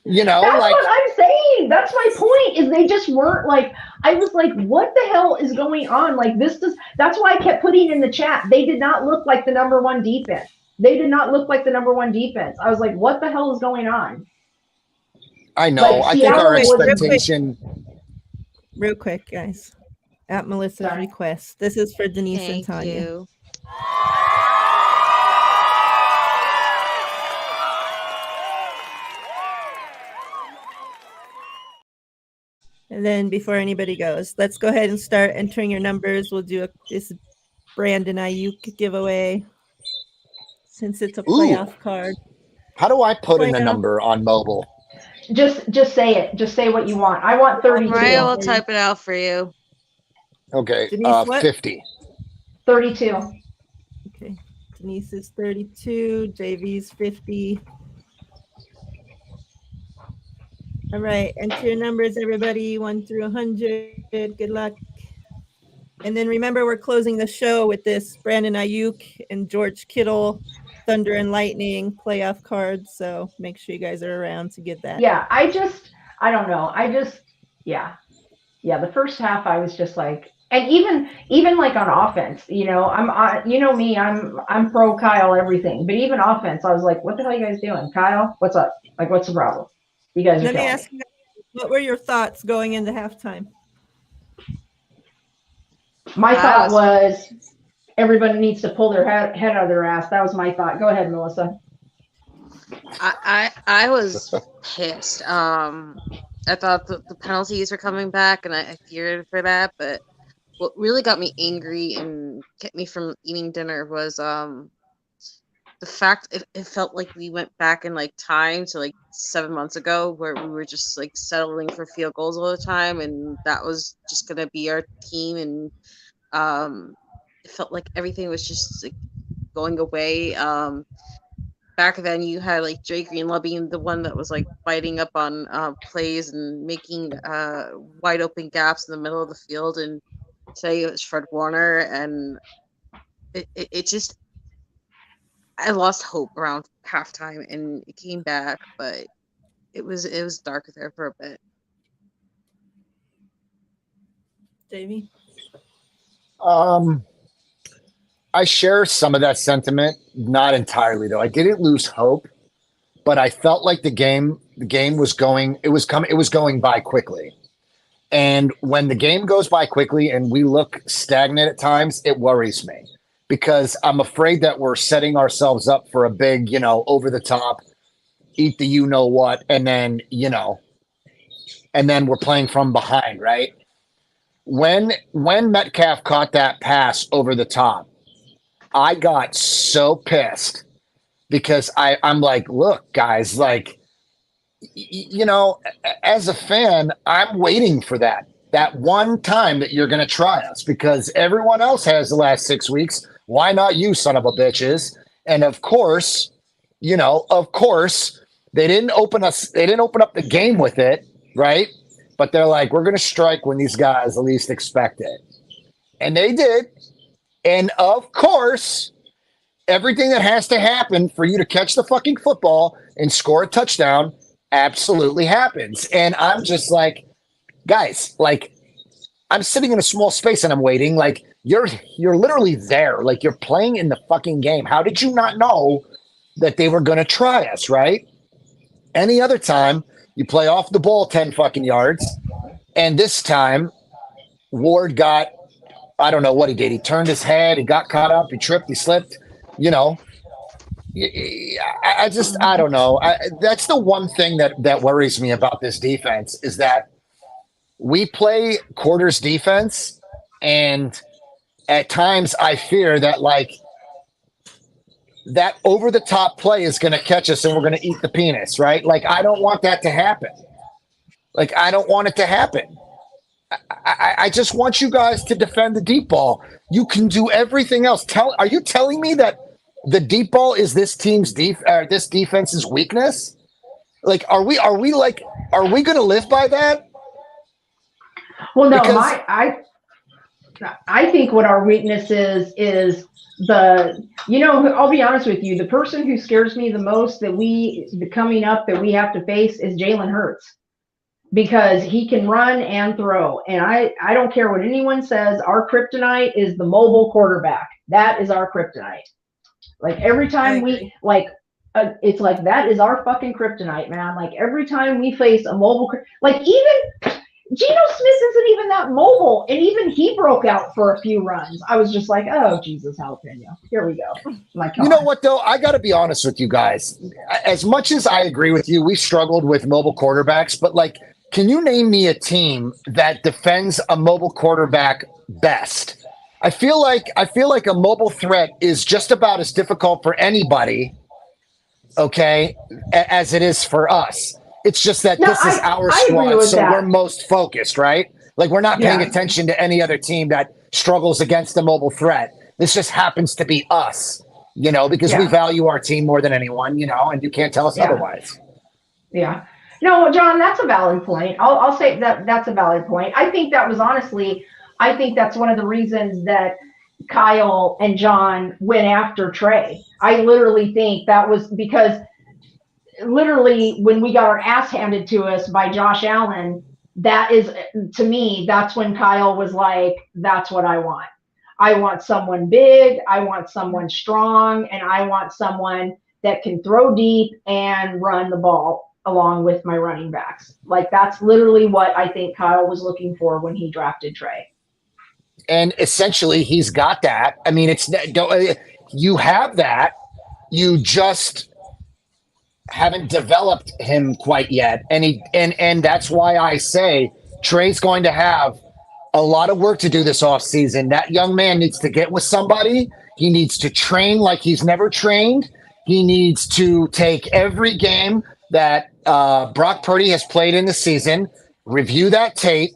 You know, that's like what I'm saying. That's my point. Is they just weren't like. I was like, what the hell is going on? Like that's why I kept putting in the chat. They did not look like the number one defense. They did not look like the number one defense. I was like, what the hell is going on? I know. Like, I think our expectation. Real quick, guys. At Melissa's request. This is for Denise and Tanya. You. And then before anybody goes, let's go ahead and start entering your numbers. We'll do this Brandon Ayuk giveaway since it's a playoff card. How do I put in a number on mobile? Just say it. Just say what you want. I want 32. Mariah will type it out for you. Okay, Denise, 50. 32. Okay, Denise is 32. JV's 50. All right, enter your numbers, everybody, 1 through 100. Good luck. And then remember, we're closing the show with this Brandon Ayuk and George Kittle Thunder and Lightning playoff cards. So make sure you guys are around to get that. Yeah, I don't know. Yeah. The first half I was just like, and even like on offense, you know me, I'm pro Kyle everything, but even offense, I was like, what the hell are you guys doing? Kyle, what's up? Like, what's the problem? You guys are Let me killing ask me. you, what were your thoughts going into halftime? My thought was everybody needs to pull their head out of their ass. That was my thought. Go ahead, Melissa. I was pissed. I thought the penalties were coming back, and I feared for that. But what really got me angry and kept me from eating dinner was the fact it felt like we went back in like time to like 7 months ago, where we were just like settling for field goals all the time, and that was just gonna be our team. And it felt like everything was just like going away. Back then you had like Jay Greenlaw being the one that was like biting up on plays and making wide open gaps in the middle of the field, and today it was Fred Warner, and it just, I lost hope around halftime, and it came back, but it was dark there for a bit. Davey? I share some of that sentiment, not entirely though. I didn't lose hope, but I felt like the game was going, it was going by quickly. And when the game goes by quickly and we look stagnant at times, it worries me because I'm afraid that we're setting ourselves up for a big, over the top, eat the you know what, and then, and then we're playing from behind, right? When Metcalf caught that pass over the top, I got so pissed because I'm like, look, guys, like, as a fan, I'm waiting for that one time that you're going to try us because everyone else has the last 6 weeks. Why not you, son of a bitches? And of course, they didn't open up the game with it, right? But they're like, we're going to strike when these guys at least expect it. And they did. And of course, everything that has to happen for you to catch the fucking football and score a touchdown absolutely happens. And I'm just like, guys, like, I'm sitting in a small space and I'm waiting. Like, you're literally there. Like, you're playing in the fucking game. How did you not know that they were going to try us, right? Any other time, you play off the ball 10 fucking yards. And this time, Ward got, I don't know what he did. He turned his head. He got caught up. He tripped. He slipped. I don't know. That's the one thing that worries me about this defense is that we play quarters defense, and at times I fear that like that over the top play is going to catch us and we're going to eat the penis, right? Like I don't want that to happen. Like I don't want it to happen. I just want you guys to defend the deep ball. You can do everything else. Are you telling me that the deep ball is this team's this defense's weakness? Like, are we going to live by that? Well, no, I think what our weakness is I'll be honest with you. The person who scares me the most that we have to face is Jalen Hurts. Because he can run and throw. And I don't care what anyone says, our kryptonite is the mobile quarterback. That is our kryptonite. Like every time it's like that is our fucking kryptonite, man. Like every time we face a mobile, like even Geno Smith isn't even that mobile. And even he broke out for a few runs. I was just like, oh, Jesus, jalapeno. Here we go. Like, you know what, though? I got to be honest with you guys. As much as I agree with you, we struggled with mobile quarterbacks, but like, can you name me a team that defends a mobile quarterback best? I feel like a mobile threat is just about as difficult for anybody, okay, as it is for us. It's just that this is our squad, so we're most focused, right? Like we're not paying attention to any other team that struggles against a mobile threat. This just happens to be us, because we value our team more than anyone, and you can't tell us otherwise. Yeah. No, John, that's a valid point. I'll say that's a valid point. I think that's one of the reasons that Kyle and John went after Trey. I literally think that was because literally when we got our ass handed to us by Josh Allen, that is, to me, that's when Kyle was like, that's what I want. I want someone big, I want someone strong, and I want someone that can throw deep and run the ball along with my running backs. Like, that's literally what I think Kyle was looking for when he drafted Trey. And essentially, he's got that. I mean, you have that. You just haven't developed him quite yet, and that's why I say Trey's going to have a lot of work to do this offseason. That young man needs to get with somebody. He needs to train like he's never trained. He needs to take every game that Brock Purdy has played in the season, review that tape,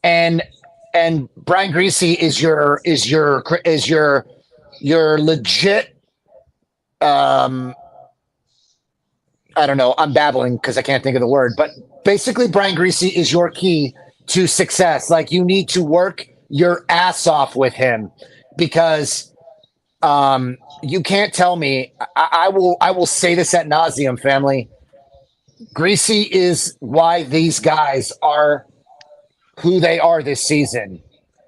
and Brian Greasy is your legit. I don't know. I'm babbling because I can't think of the word, but basically, Brian Greasy is your key to success. Like, you need to work your ass off with him because you can't tell me. I will say this ad nauseum, family. Greasy is why these guys are who they are this season.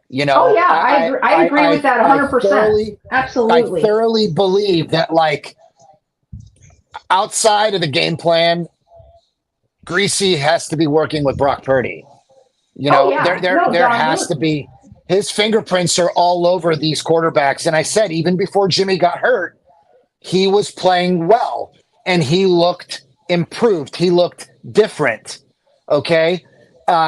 You know. Oh yeah, I agree with that 100%. Absolutely. I thoroughly believe that, like, outside of the game plan, Greasy has to be working with Brock Purdy. You know, there has to be. His fingerprints are all over these quarterbacks. And I said, even before Jimmy got hurt, he was playing well and he looked improved. He looked different. Okay.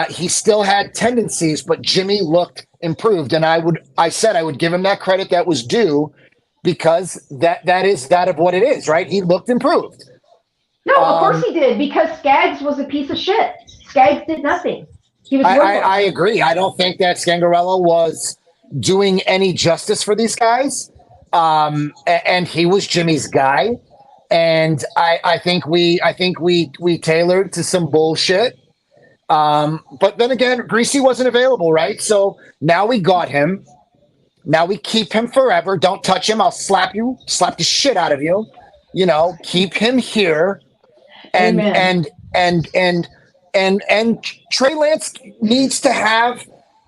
He still had tendencies, but Jimmy looked improved. And I said I would give him that credit that was due because that is that of what it is, right? He looked improved. No, of course he did, because Skaggs was a piece of shit. Skaggs did nothing. He was I agree. I don't think that Scangarello was doing any justice for these guys. And he was Jimmy's guy. And I think we tailored to some bullshit. But then again, Greasy wasn't available, right? So now we got him. Now we keep him forever. Don't touch him. I'll slap the shit out of you. You know, keep him here. And Amen. and Trey Lance needs to have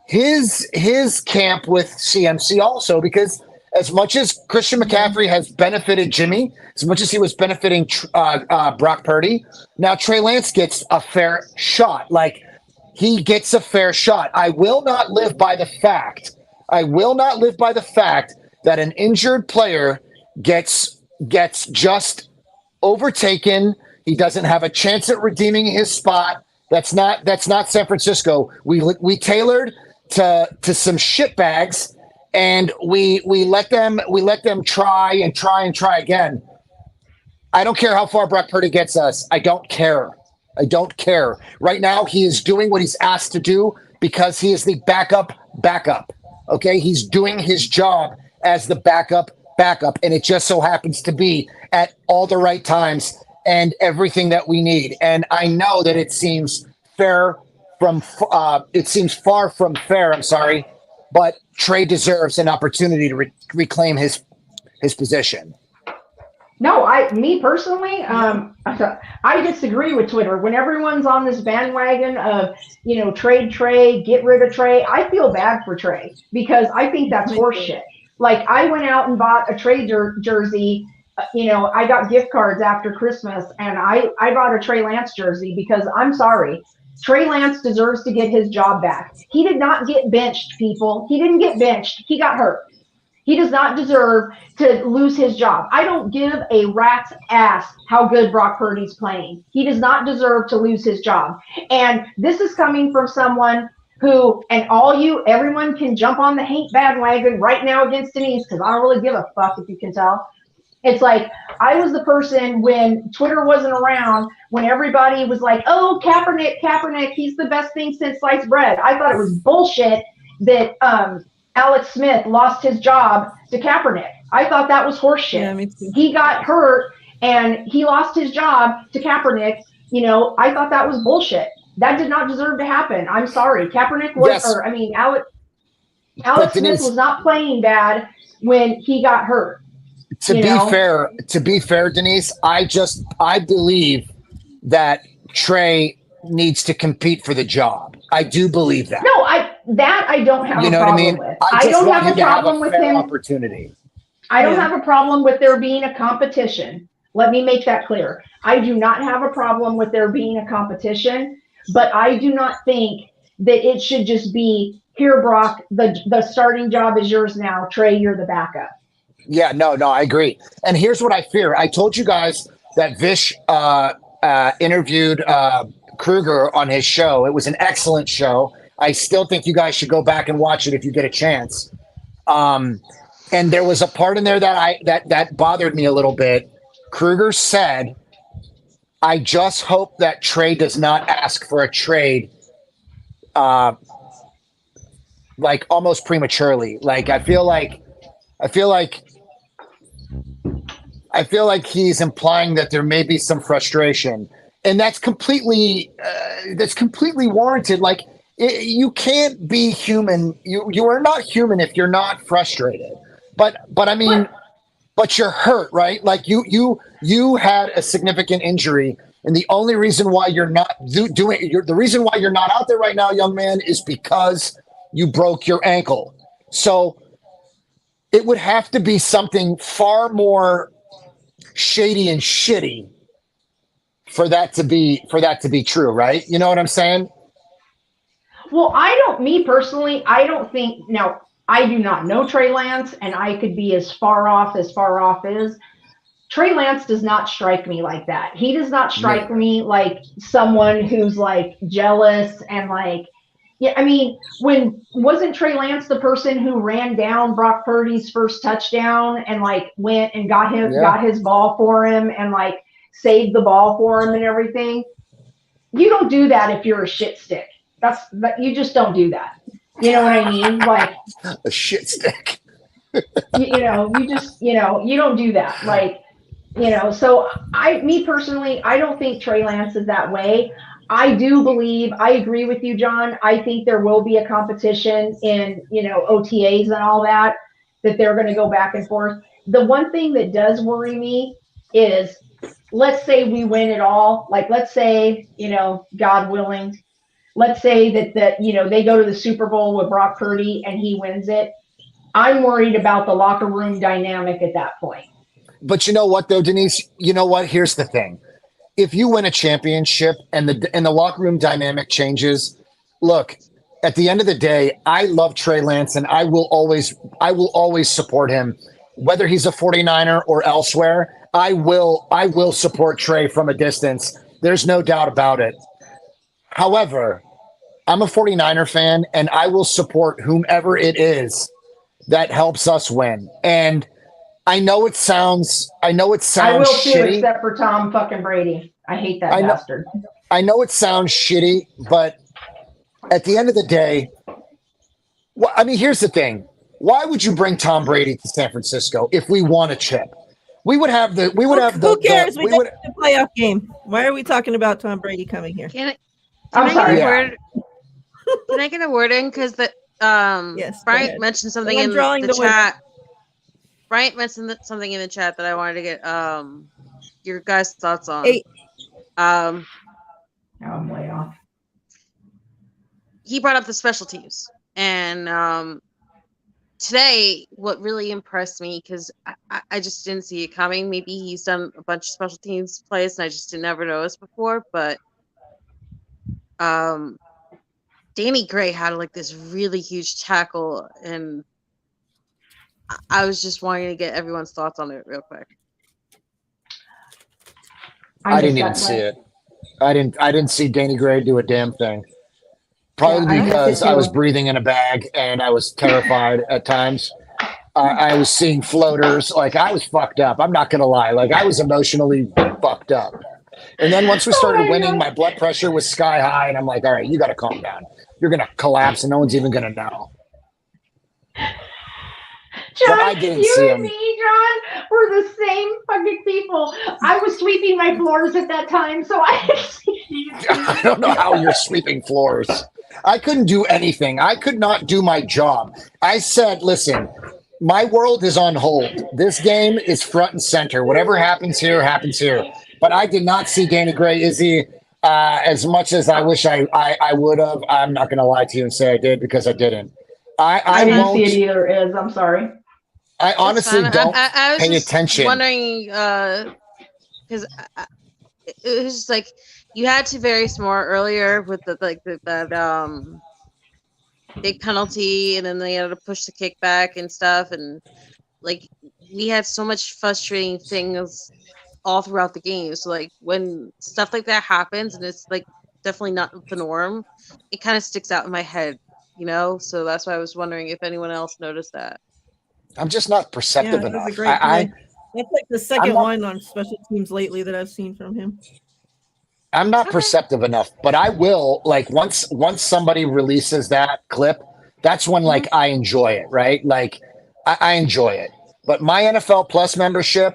his camp with CMC also, because as much as Christian McCaffrey has benefited Jimmy, as much as he was benefiting Brock Purdy, now Trey Lance gets a fair shot. Like, he gets a fair shot. I will not live by the fact that an injured player gets just overtaken. He doesn't have a chance at redeeming his spot. That's not San Francisco. We tailored to some shitbags, and we let them try again. I don't care how far Brock Purdy gets us. I don't care. Right now, he is doing what he's asked to do because he is the backup. Okay, he's doing his job as the backup, and it just so happens to be at all the right times and everything that we need. And I know that it seems far from fair. I'm sorry, but Trey deserves an opportunity to reclaim his position. No, me personally, I disagree with Twitter. When everyone's on this bandwagon of, trade Trey, get rid of Trey, I feel bad for Trey because I think that's horseshit. Like, I went out and bought a Trey jersey. I got gift cards after Christmas, and I bought a Trey Lance jersey because, I'm sorry, Trey Lance deserves to get his job back. He did not get benched, people. He didn't get benched. He got hurt. He does not deserve to lose his job. I don't give a rat's ass how good Brock Purdy's playing. He does not deserve to lose his job. And this is coming from someone who, and everyone can jump on the hate bandwagon right now against Denise, because I don't really give a fuck, if you can tell. It's like, I was the person when Twitter wasn't around, when everybody was like, oh, Kaepernick, he's the best thing since sliced bread. I thought it was bullshit that Alex Smith lost his job to Kaepernick. I thought that was horseshit. Yeah, me too. He got hurt and he lost his job to Kaepernick. I thought that was bullshit. That did not deserve to happen. I'm sorry. Kaepernick was, Yes. Alex. Alex Smith Denise, was not playing bad when he got hurt. to be fair, Denise, I believe that Trey needs to compete for the job. I do believe that. No, I don't have You a know what I problem mean? with. I I just don't want have him a to have problem a with fair him. opportunity. I don't have a problem with there being a competition. Let me make that clear. I do not have a problem with there being a competition, but I do not think that it should just be, here, Brock, the starting job is yours now. Trey, you're the backup. Yeah, no, I agree. And here's what I fear. I told you guys that Vish interviewed Kruger on his show. It was an excellent show. I still think you guys should go back and watch it if you get a chance. And there was a part in there that bothered me a little bit. Kruger said, "I just hope that Trey does not ask for a trade, like almost prematurely. Like I feel like he's implying that there may be some frustration, and that's completely warranted. Like you can't be human. You are not human if you're not frustrated. But I mean, but you're hurt, right? Like you had a significant injury, and the only reason why you're not the reason why you're not out there right now, young man, is because you broke your ankle. So it would have to be something far more shady and shitty for that to be true, right? You know what I'm saying? Well, me personally, I don't think, now, I do not know Trey Lance, and I could be as far off is. Trey Lance does not strike me like that. He does not strike me like someone who's like jealous and like, yeah, I mean, wasn't Trey Lance the person who ran down Brock Purdy's first touchdown and like went and got his ball for him and like saved the ball for him and everything? You don't do that if you're a shit stick. You just don't do that. You know what I mean? Like a shit stick. you don't do that. Like, so me personally, I don't think Trey Lance is that way. I agree with you, John. I think there will be a competition in, OTAs and all that they're going to go back and forth. The one thing that does worry me is, let's say we win it all. Like, let's say, God willing, let's say that they go to the Super Bowl with Brock Purdy and he wins it. I'm worried about the locker room dynamic at that point. But you know what, though, Denise? You know what? Here's the thing. If you win a championship and the locker room dynamic changes, look, at the end of the day, I love Trey Lance and I will always support him, whether he's a 49er or elsewhere. I will support Trey from a distance. There's no doubt about it. However, I'm a 49er fan and I will support whomever it is that helps us win. And I know it sounds I will too, shitty, except for Tom fucking Brady. I hate that bastard. I know it sounds shitty, but at the end of the day, I mean, here's the thing. Why would you bring Tom Brady to San Francisco if we won a chip? Who cares? We got the playoff game. Why are we talking about Tom Brady coming here? Can I get a word in? Because yes, Bryant mentioned something in the chat. Bryant mentioned something in the chat that I wanted to get your guys' thoughts on. I'm way off. He brought up the special teams, and today, what really impressed me, because I just didn't see it coming. Maybe he's done a bunch of special teams plays, and I just never noticed before. But Danny Gray had like this really huge tackle, and I was just wanting to get everyone's thoughts on it real quick. I didn't even see it. I didn't see Danny Gray do a damn thing. Probably because I was breathing in a bag and I was terrified at times. I was seeing floaters. Like, I was fucked up. I'm not going to lie. Like, I was emotionally fucked up. And then once we started winning, my blood pressure was sky high. And I'm like, all right, you got to calm down. You're going to collapse and no one's even going to know. John, I didn't you see and him. me, John, were the same fucking people. I was sweeping my floors at that time, so I I don't know how you're sweeping floors. I couldn't do anything. I could not do my job. I said, listen, my world is on hold. This game is front and center. Whatever happens here, happens here. But I did not see Danny Gray, Izzy, as much as I wish I would have. I'm not going to lie to you and say I did because I didn't. I didn't won't. see it either, Iz. I'm sorry. I honestly don't I was pay just attention. wondering, because it was just like you had to very smart earlier with that big penalty, and then they had to push the kickback and stuff, and like we had so much frustrating things all throughout the game. So like when stuff like that happens, and it's like definitely not the norm, it kind of sticks out in my head, you know. So that's why I was wondering if anyone else noticed that. I'm just not perceptive Yeah, enough. that's a great play. That's like the second one on special teams lately that I've seen from him. I'm not perceptive enough, but I will, like, once somebody releases that clip, that's when like I enjoy it, right? Like I enjoy it. But my NFL Plus membership,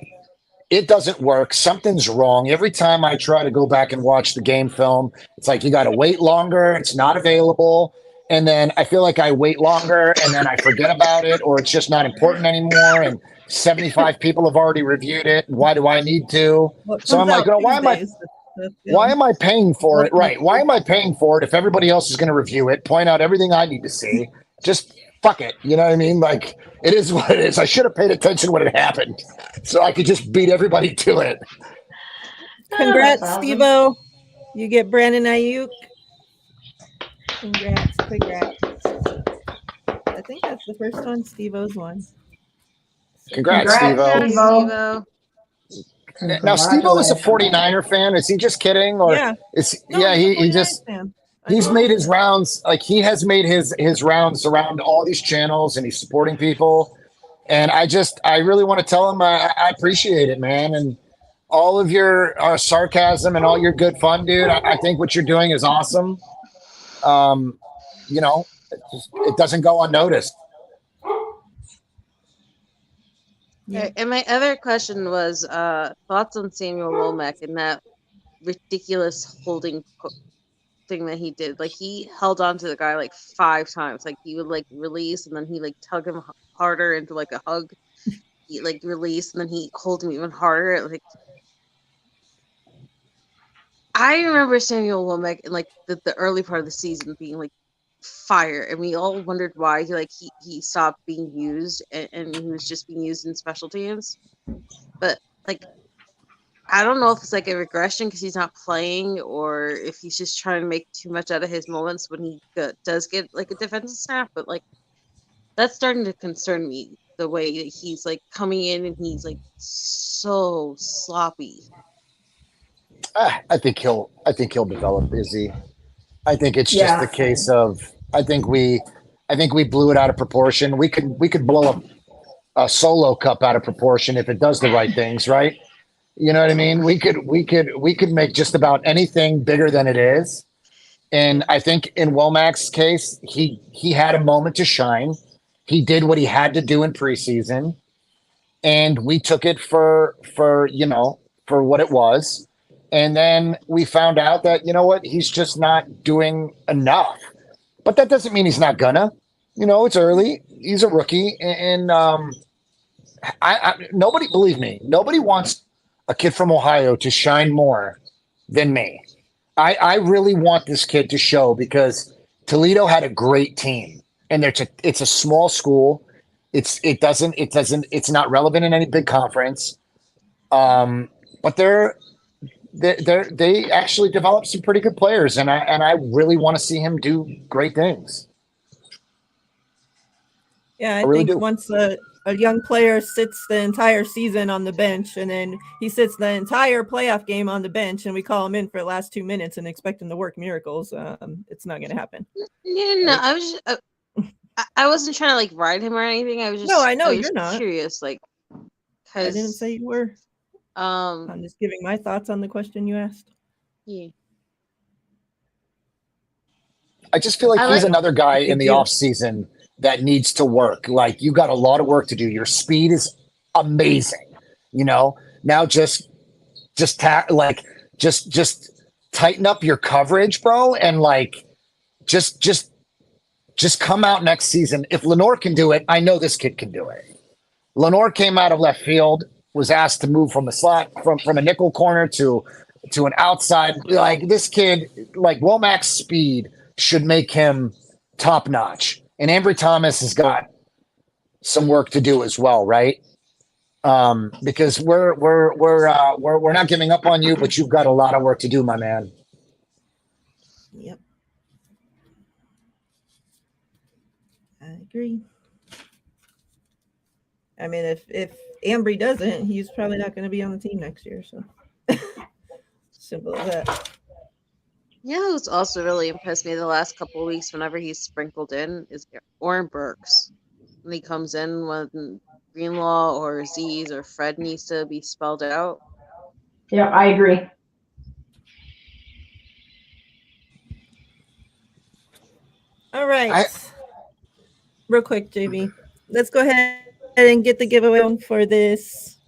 it doesn't work. Something's wrong. Every time I try to go back and watch the game film, it's like you got to wait longer. It's not available. And then I feel like I wait longer and then I forget about it, or it's just not important anymore. And 75 people have already reviewed it. Why do I need to? Well, So I'm like, oh, why am I paying for it? Right. Why am I paying for it if everybody else is going to review it, point out everything I need to see? Just fuck it. You know what I mean? Like, it is what it is. I should have paid attention when it happened so I could just beat everybody to it. Congrats, Steve-O. You get Brandon Ayuk. Congrats. I think that's the first one Steve-O's won. Congrats, Steve-O. Now, Steve-O is a 49er fan. Is he just kidding? Or yeah. He's made his rounds. Like, he has made his rounds around all these channels, and he's supporting people. And I really want to tell him I appreciate it, man. And all of your sarcasm and all your good fun, dude. I think what you're doing is awesome. You know, it doesn't go unnoticed. Okay, and my other question was thoughts on Samuel Womack and that ridiculous holding thing that he did. Like, he held on to the guy like 5 times. Like, he would like release, and then he like tug him harder into like a hug. He like release, and then he hold him even harder. Like, I remember Samuel Womack in like the early part of the season being like fire, and we all wondered why he stopped being used, and he was just being used in special teams. But like, I don't know if it's like a regression because he's not playing, or if he's just trying to make too much out of his moments when he does get like a defensive snap. But like, that's starting to concern me, the way that he's like coming in and he's like so sloppy. I think he'll develop, Izzy. I think it's just the case of I think we blew it out of proportion. We could blow a solo cup out of proportion if it does the right things, right? You know what I mean? We could make just about anything bigger than it is. And I think in Womack's case, he had a moment to shine. He did what he had to do in preseason, and we took it for what it was. And then we found out that, you know what, he's just not doing enough. But that doesn't mean he's not gonna. You know, it's early. He's a rookie. And nobody, believe me, nobody wants a kid from Ohio to shine more than me. I really want this kid to show, because Toledo had a great team. And it's a small school. It's not relevant in any big conference. But they actually developed some pretty good players, and I really want to see him do great things. Yeah, I think once a young player sits the entire season on the bench, and then he sits the entire playoff game on the bench, and we call him in for the last 2 minutes and expect him to work miracles, it's not going to happen. No, I wasn't trying to like ride him or anything. I was just you're not curious, like, I didn't say you were. I'm just giving my thoughts on the question you asked. Yeah. I just feel like he's another guy in the off season that needs to work. Like, you got a lot of work to do. Your speed is amazing. You know, now just tighten up your coverage, bro, and like just come out next season. If Lenore can do it, I know this kid can do it. Lenore came out of left field, was asked to move from a slot from a nickel corner to an outside. Like this kid, like Womack's speed should make him top notch. And Ambry Thomas has got some work to do as well, right? Because we're not giving up on you, but you've got a lot of work to do, my man. Yep. I agree. I mean, if Ambry doesn't, he's probably not going to be on the team next year. So simple as that. Yeah, who's also really impressed me the last couple of weeks whenever he's sprinkled in is Oren Burks. When he comes in when Greenlaw or Z's or Fred needs to be spelled out. Yeah, I agree. All right. Real quick, JB. Let's go ahead and get the giveaway on for this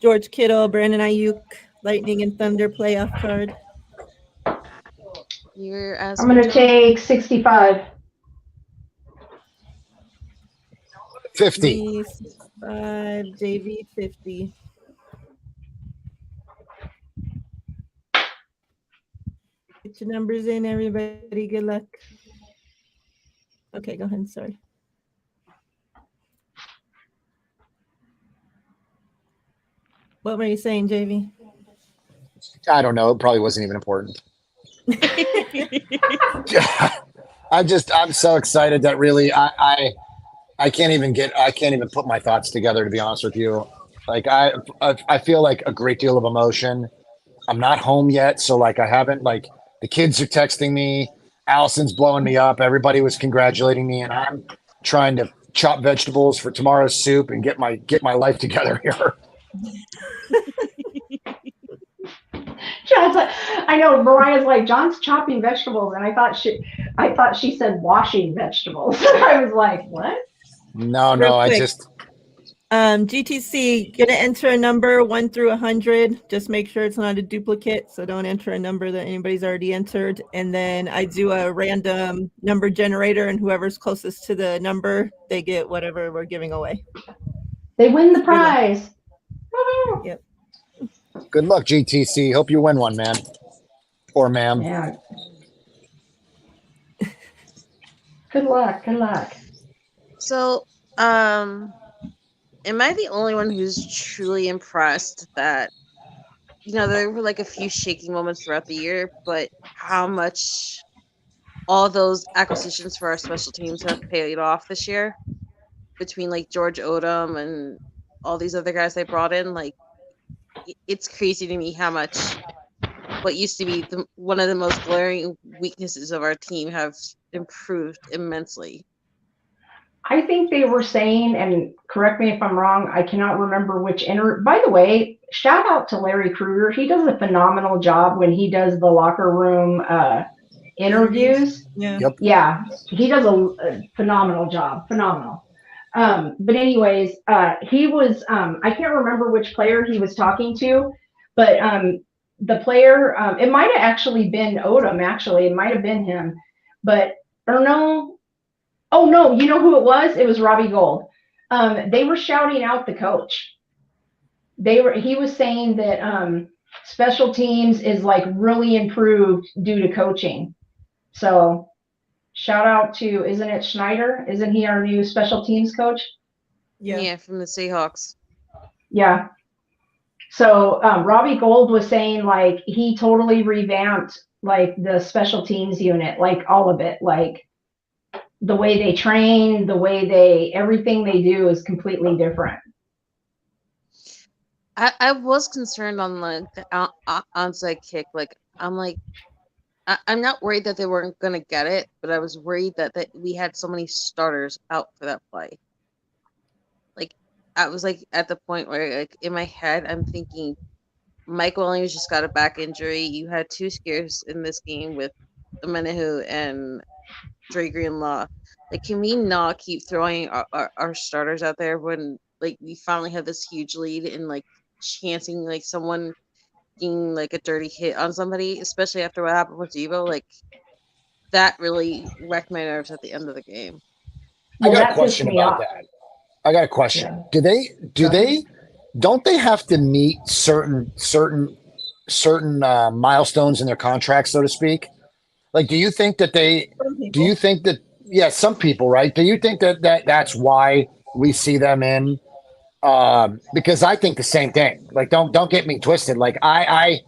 George Kittle, Brandon Ayuk, Lightning and Thunder playoff card. I'm going to take 65. 50. 5, JV 50. Get your numbers in, everybody. Good luck. Okay, go ahead. Sorry. What were you saying, JV? I don't know. It probably wasn't even important. I'm so excited that really I can't even put my thoughts together, to be honest with you. Like I feel like a great deal of emotion. I'm not home yet, so like I haven't, like the kids are texting me, Allison's blowing me up, everybody was congratulating me, and I'm trying to chop vegetables for tomorrow's soup and get my life together here. John's like, I know Mariah's like, John's chopping vegetables, and I thought she said washing vegetables. I was like, what? No, I just GTC, gonna enter a number 1 through 100. Just make sure it's not a duplicate, so don't enter a number that anybody's already entered. And then I do a random number generator, and whoever's closest to the number, they get whatever we're giving away. They win the prize. Yep. Good luck, GTC. Hope you win one, man. Or ma'am. Yeah. Good luck. So, am I the only one who's truly impressed that, there were like a few shaky moments throughout the year, but how much all those acquisitions for our special teams have paid off this year between like George Odom and all these other guys they brought in? Like, it's crazy to me how much what used to be one of the most glaring weaknesses of our team have improved immensely. I think they were saying, and correct me if I'm wrong, I cannot remember which by the way, shout out to Larry Krueger. He does a phenomenal job when he does the locker room interviews. Yeah. Yep. Yeah, he does a phenomenal job. Phenomenal. But anyways, he was, I can't remember which player he was talking to, but the player, it might have actually been Odom, actually. It might have been him. Oh no, you know who it was? It was Robbie Gould. They were shouting out the coach. He was saying that special teams is like really improved due to coaching. So shout out to, isn't it Schneider? Isn't he our new special teams coach? Yeah, from the Seahawks. Yeah. So Robbie Gould was saying like he totally revamped like the special teams unit, like all of it, like the way they train, everything they do is completely different. I was concerned on like the onside kick. Like I'm not worried that they weren't gonna get it, but I was worried that we had so many starters out for that play. Like I was like at the point where like in my head I'm thinking Mike Williams just got a back injury. You had 2 scares in this game with Menahu and Dre Greenlaw. Like, can we not keep throwing our starters out there when like we finally have this huge lead and like chancing like someone getting like a dirty hit on somebody, especially after what happened with Devo? Like, that really wrecked my nerves at the end of the game. I Well, got a that pissed question me about off. that. I got a question. Yeah. Don't they have to meet certain milestones in their contracts, so to speak? Like, do you think that yeah, some people, right? Do you think that's why we see them in? Because I think the same thing. Like, don't get me twisted. Like, I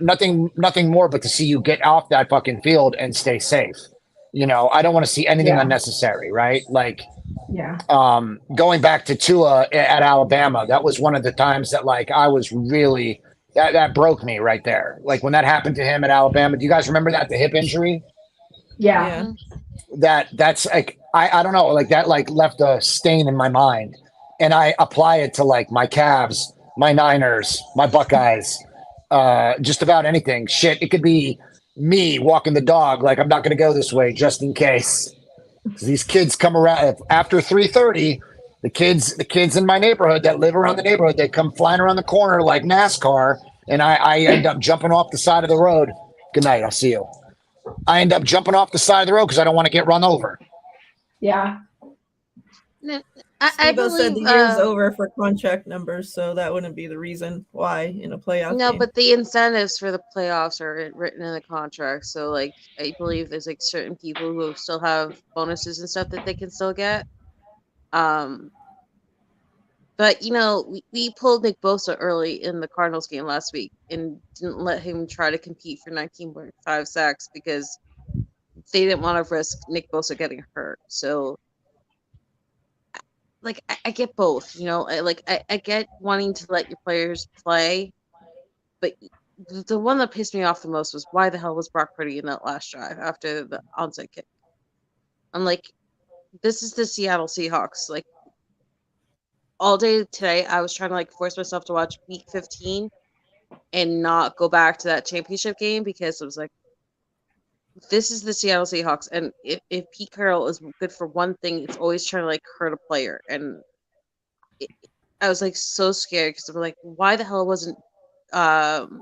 nothing more but to see you get off that fucking field and stay safe. You know, I don't want to see anything Yeah. unnecessary, right? Like, Yeah. going back to Tua at Alabama, that was one of the times that like I was really that broke me right there. Like when that happened to him at Alabama. Do you guys remember that, the hip injury? Yeah. That's like I don't know, like that like left a stain in my mind, and I apply it to like my Cavs, my Niners, my Buckeyes, just about anything. Shit, it could be me walking the dog. Like I'm not going to go this way just in case. These kids come around after 3:30. The kids in my neighborhood that live around the neighborhood, they come flying around the corner like NASCAR, and I end up jumping off the side of the road. Good night. I'll see you. I end up jumping off the side of the road because I don't want to get run over. Yeah. I Steve-O said believe the year's over for contract numbers, so that wouldn't be the reason why in a playoff no, game. but the incentives for the playoffs are written in the contract. So, like, I believe there's like certain people who still have bonuses and stuff that they can still get. But you know, we pulled Nick Bosa early in the Cardinals game last week and didn't let him try to compete for 19.5 sacks because they didn't want to risk Nick Bosa getting hurt. So, like, I get both. You know, I get wanting to let your players play, but the one that pissed me off the most was why the hell was Brock Purdy in that last drive after the onside kick? I'm like, this is the Seattle Seahawks. Like, all day today, I was trying to like force myself to watch Week 15 and not go back to that championship game because it was like, this is the Seattle Seahawks, and if Pete Carroll is good for one thing, it's always trying to like hurt a player. And I was like so scared because I'm like, why the hell wasn't John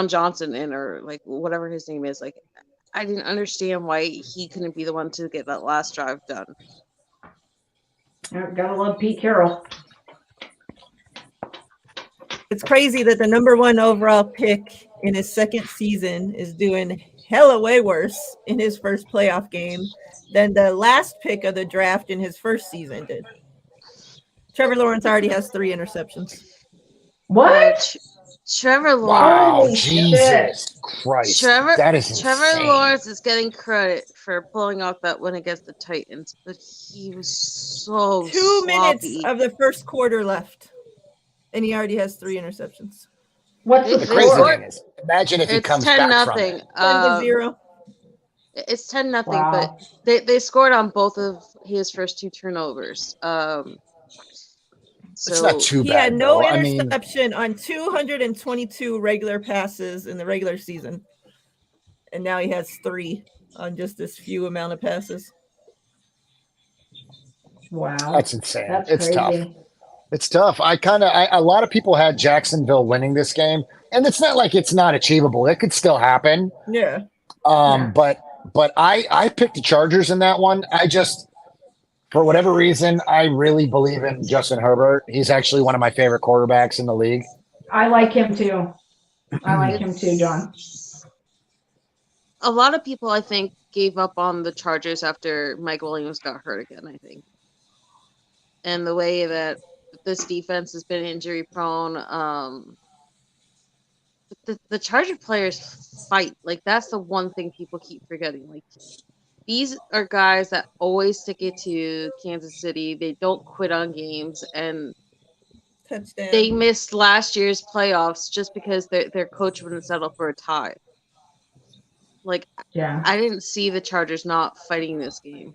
Johnson in, or like whatever his name is? Like, I didn't understand why he couldn't be the one to get that last drive done. Gotta love Pete Carroll. It's crazy that the number one overall pick in his second season is doing hella way worse in his first playoff game than the last pick of the draft in his first season did. Trevor Lawrence already has 3 interceptions. What? Trevor Lawrence. Wow, Holy Jesus Christ. That is Trevor insane. Lawrence is getting credit for pulling off that win against the Titans, but he was so 2 minutes sloppy. of the first quarter left, and he already has 3 interceptions. What's the The crazy score? thing is, imagine if he It's comes 10 back from nothing. it. 10-0. It's 10-0, Wow. but they scored on both of his first 2 turnovers. It's not too He bad. had no though. I mean, interception on 222 regular passes in the regular season, and now he has 3 on just this few amount of passes. Wow. that's insane. That's It's crazy. tough. It's tough. A lot of people had Jacksonville winning this game, and it's not like it's not achievable. It could still happen. Yeah. But I picked the Chargers in that one. I just, for whatever reason, I really believe in Justin Herbert. He's actually one of my favorite quarterbacks in the league. I like him too. I like him too, John. A lot of people, I think, gave up on the Chargers after Mike Williams got hurt again, I think. And the way that this defense has been injury prone, the Charger players fight. Like, that's the one thing people keep forgetting. Like, these are guys that always stick it to Kansas City. They don't quit on games, and Touchdown. they missed last year's playoffs just because their coach wouldn't settle for a tie. Like, Yeah. I didn't see the Chargers not fighting this game.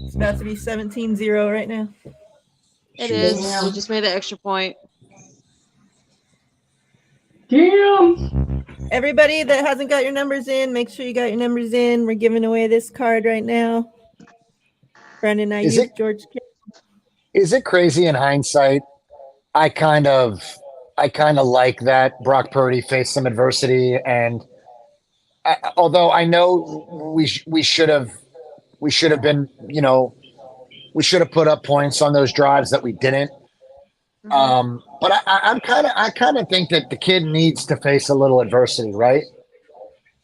It's about to be 17-0 right now. It Jesus. is. We just made the extra point. Damn. Everybody that hasn't got your numbers in, make sure you got your numbers in. We're giving away this card right now. Brandon Is Ayuk, it- George Kittle. Is it crazy in hindsight? I kind of like that Brock Purdy faced some adversity, and although I know we should have been, we should have put up points on those drives that we didn't. But I kind of think that the kid needs to face a little adversity, right?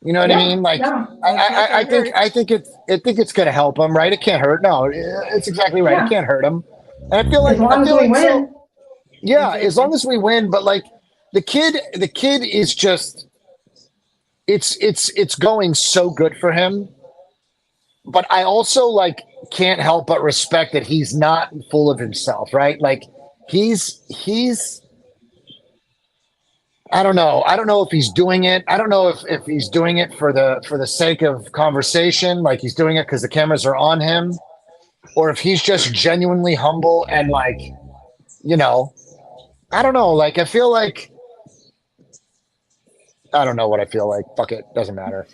You know what I mean? Like, I think it's going to help him, right? It can't hurt. No, it's exactly right. Yeah. It can't hurt him. And I feel like As long as we win. Yeah, Exactly. as long as we win. But like the kid is just it's going so good for him. But I also like can't help but respect that he's not full of himself, right? Like he's I don't know. I don't know if he's doing it. I don't know if he's doing it for the sake of conversation, like he's doing it because the cameras are on him, or if he's just genuinely humble and like, I don't know. Like I feel like I don't know what I feel like. Fuck it, doesn't matter.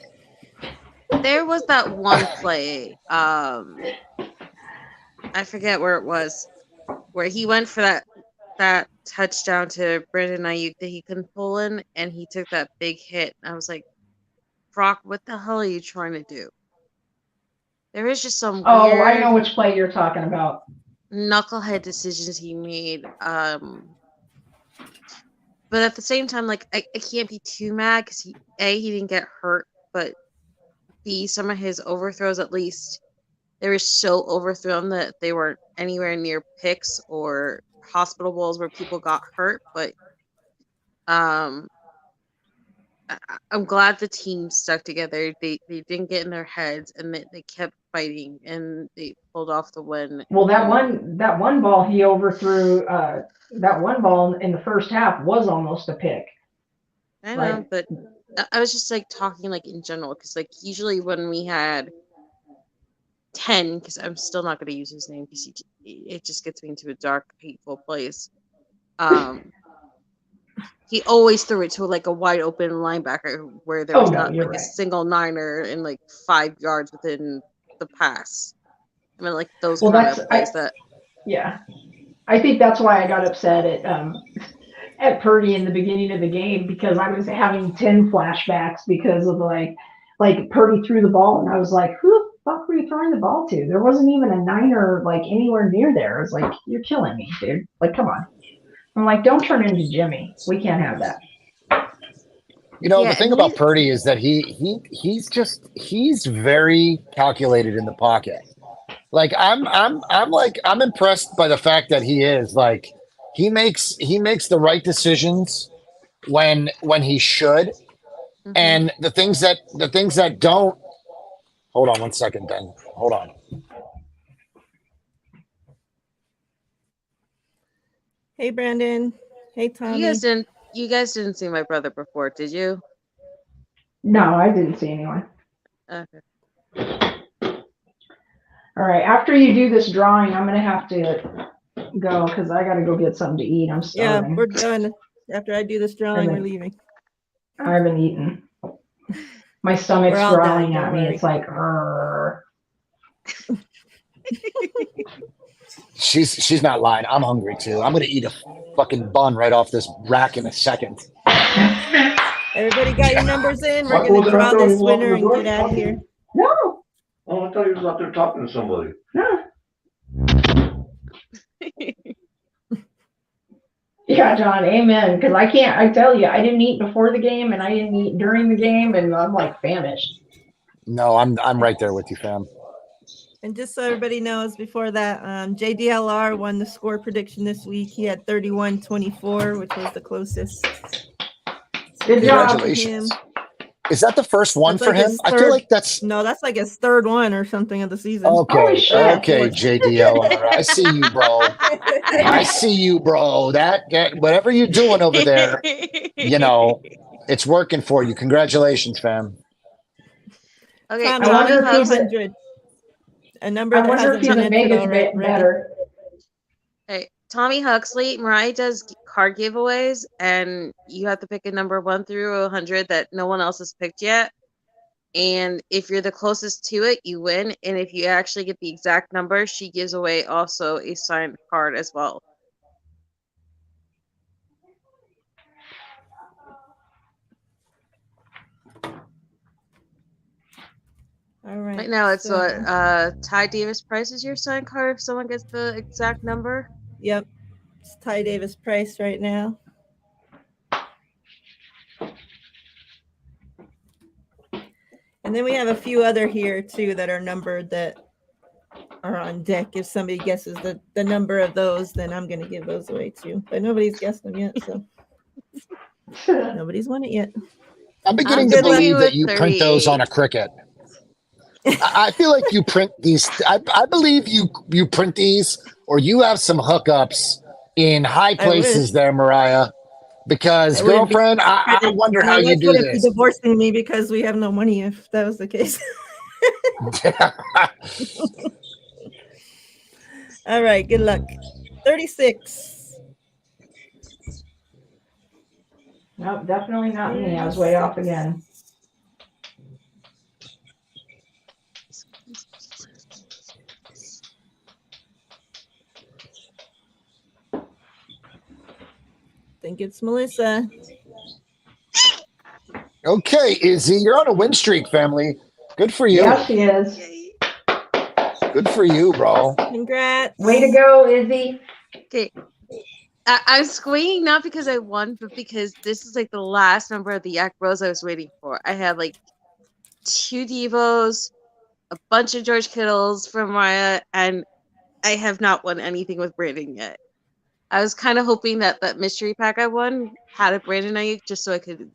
There was that one play. I forget where it was, where he went for that touchdown to Brandon Ayuk that he couldn't pull in, and he took that big hit. I was like, Brock, what the hell are you trying to do? There is just some Oh, I weird know which play you're talking about. knucklehead decisions he made. But at the same time, like I can't be too mad because he didn't get hurt, but B, some of his overthrows, at least they were so overthrown that they weren't anywhere near picks or hospital balls where people got hurt. But I'm glad the team stuck together. They didn't get in their heads, and they kept fighting, and they pulled off the win. Well, that one ball he overthrew, that one ball in the first half was almost a pick. I know, but I was just like talking like in general, because like usually when we had 10, because I'm still not going to use his name because it just gets me into a dark, hateful place. He always threw it to like a wide open linebacker where there was not like a single Niner in like 5 yards within the pass. I mean, like those kind of plays that. Yeah, I think that's why I got upset at Purdy in the beginning of the game, because I was having 10 flashbacks because of like Purdy threw the ball and I was like, who the fuck were you throwing the ball to? There wasn't even a Niner like anywhere near there. I was like, you're killing me, dude. Like, come on. I'm like, don't turn into Jimmy. We can't have that. The thing about Purdy is that he's very calculated in the pocket. Like I'm impressed by the fact that he is like he makes the right decisions when he should, and the things that don't. Hold on 1 second, Ben. Hold on. Hey, Brandon. Hey, Tommy. You guys didn't see my brother before, did you? No, I didn't see anyone. Okay. All right. After you do this drawing, I'm gonna have to go because I gotta go get something to eat. I'm starving. Yeah, we're done. After I do this drawing, we're leaving. I haven't eaten. My stomach's growling at me. It's like, She's not lying. I'm hungry too. I'm gonna eat a fucking bun right off this rack in a second. Everybody got your numbers in? We're gonna draw this winner and get out of here. No. Oh, I thought he was out there talking to somebody. No. Yeah, John, amen. Because I tell you, I didn't eat before the game and I didn't eat during the game, and I'm like famished. No, I'm right there with you, fam. And just so everybody knows, before that, JDLR won the score prediction this week. He had 31-24, which was the closest. Good job. Congratulations. Is that the first one for him? I feel like that's like his third one or something of the season. Okay, JDLR. I see you, bro. I see you, bro. That whatever you're doing over there, it's working for you. Congratulations, fam. Okay, I wonder if he's a number that hasn't been entered already. Better. Hey, Tommy Huxley, Miriah does card giveaways, and you have to pick a number 1 through 100 that no one else has picked yet. And if you're the closest to it, you win. And if you actually get the exact number, she gives away also a signed card as well. All right. Right now it's so, Ty Davis Price is your sign card if someone gets the exact number. Yep. It's Ty Davis Price right now. And then we have a few other here too that are numbered that are on deck. If somebody guesses the number of those, then I'm gonna give those away too. But nobody's guessed them yet, so nobody's won it yet. I'm beginning to good luck. believe that With you print those on a Cricut. I feel like you print these. I believe you print these, or you have some hookups in high places there, Mariah. Because I wouldn't be girlfriend, I wonder my how you wife do wouldn't be this. divorcing me because we have no money if that was the case. All right, good luck. 36. Nope, definitely not me. I was way off again. Think it's Melissa. Okay, Izzy, you're on a win streak, family. Good for you. Yeah, she is. Good for you, bro. Congrats. Way to go, Izzy. Okay. I'm squealing not because I won, but because this is like the last number of the Yak Bros I was waiting for. I had like 2 Devos, a bunch of George Kittles from Mariah, and I have not won anything with Brandon yet. I was kind of hoping that that mystery pack I won had a Brandon Ayuk just so I could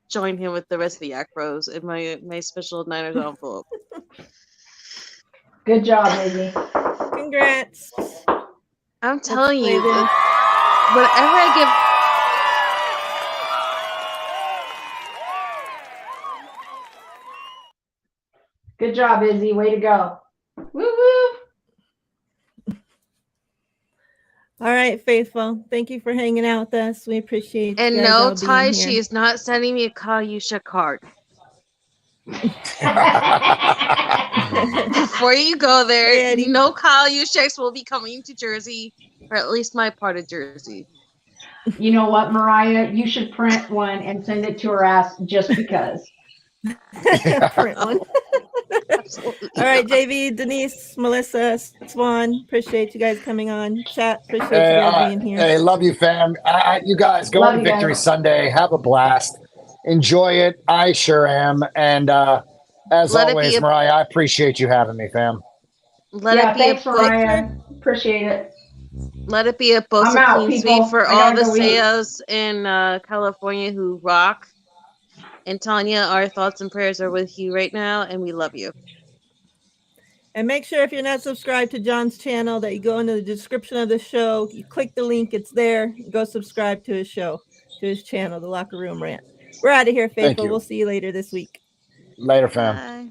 join him with the rest of the Yak Bros in my special Niners envelope. Good job, Izzy. Congrats. I'm telling you, play this. whatever I give. Good job, Izzy. Way to go. Woo woo. All right, Faithful. Thank you for hanging out with us. We appreciate you And guys no, all Ty, being she here. is not sending me a Kalyusha card. Before you go there, Hey, Eddie. no Kalyushas will be coming to Jersey, or at least my part of Jersey. You know what, Mariah? You should print one and send it to her ass just because. Print one. Absolutely. All right, JV, Denise, Melissa, Swan, appreciate you guys coming on. Chat, appreciate Hey, you guys being here. hey, love you, fam. You guys go Love on you Victory guys. Sunday. Have a blast. Enjoy it. I sure am. And as Let it always, be a- Mariah, I appreciate you having me, fam. Let Yeah, it be thanks, a Mariah. Appreciate it. let it be a both I'm a out, clean people. sweep for I all gotta the go eat. Sayos in California who rock. And Tanya, our thoughts and prayers are with you right now, and we love you. And make sure if you're not subscribed to John's channel that you go into the description of the show, you click the link, it's there. Go subscribe to his show, to his channel, The Locker Room Rant. We're out of here, Faithful. you. We'll see you later this week. Later, fam. Bye.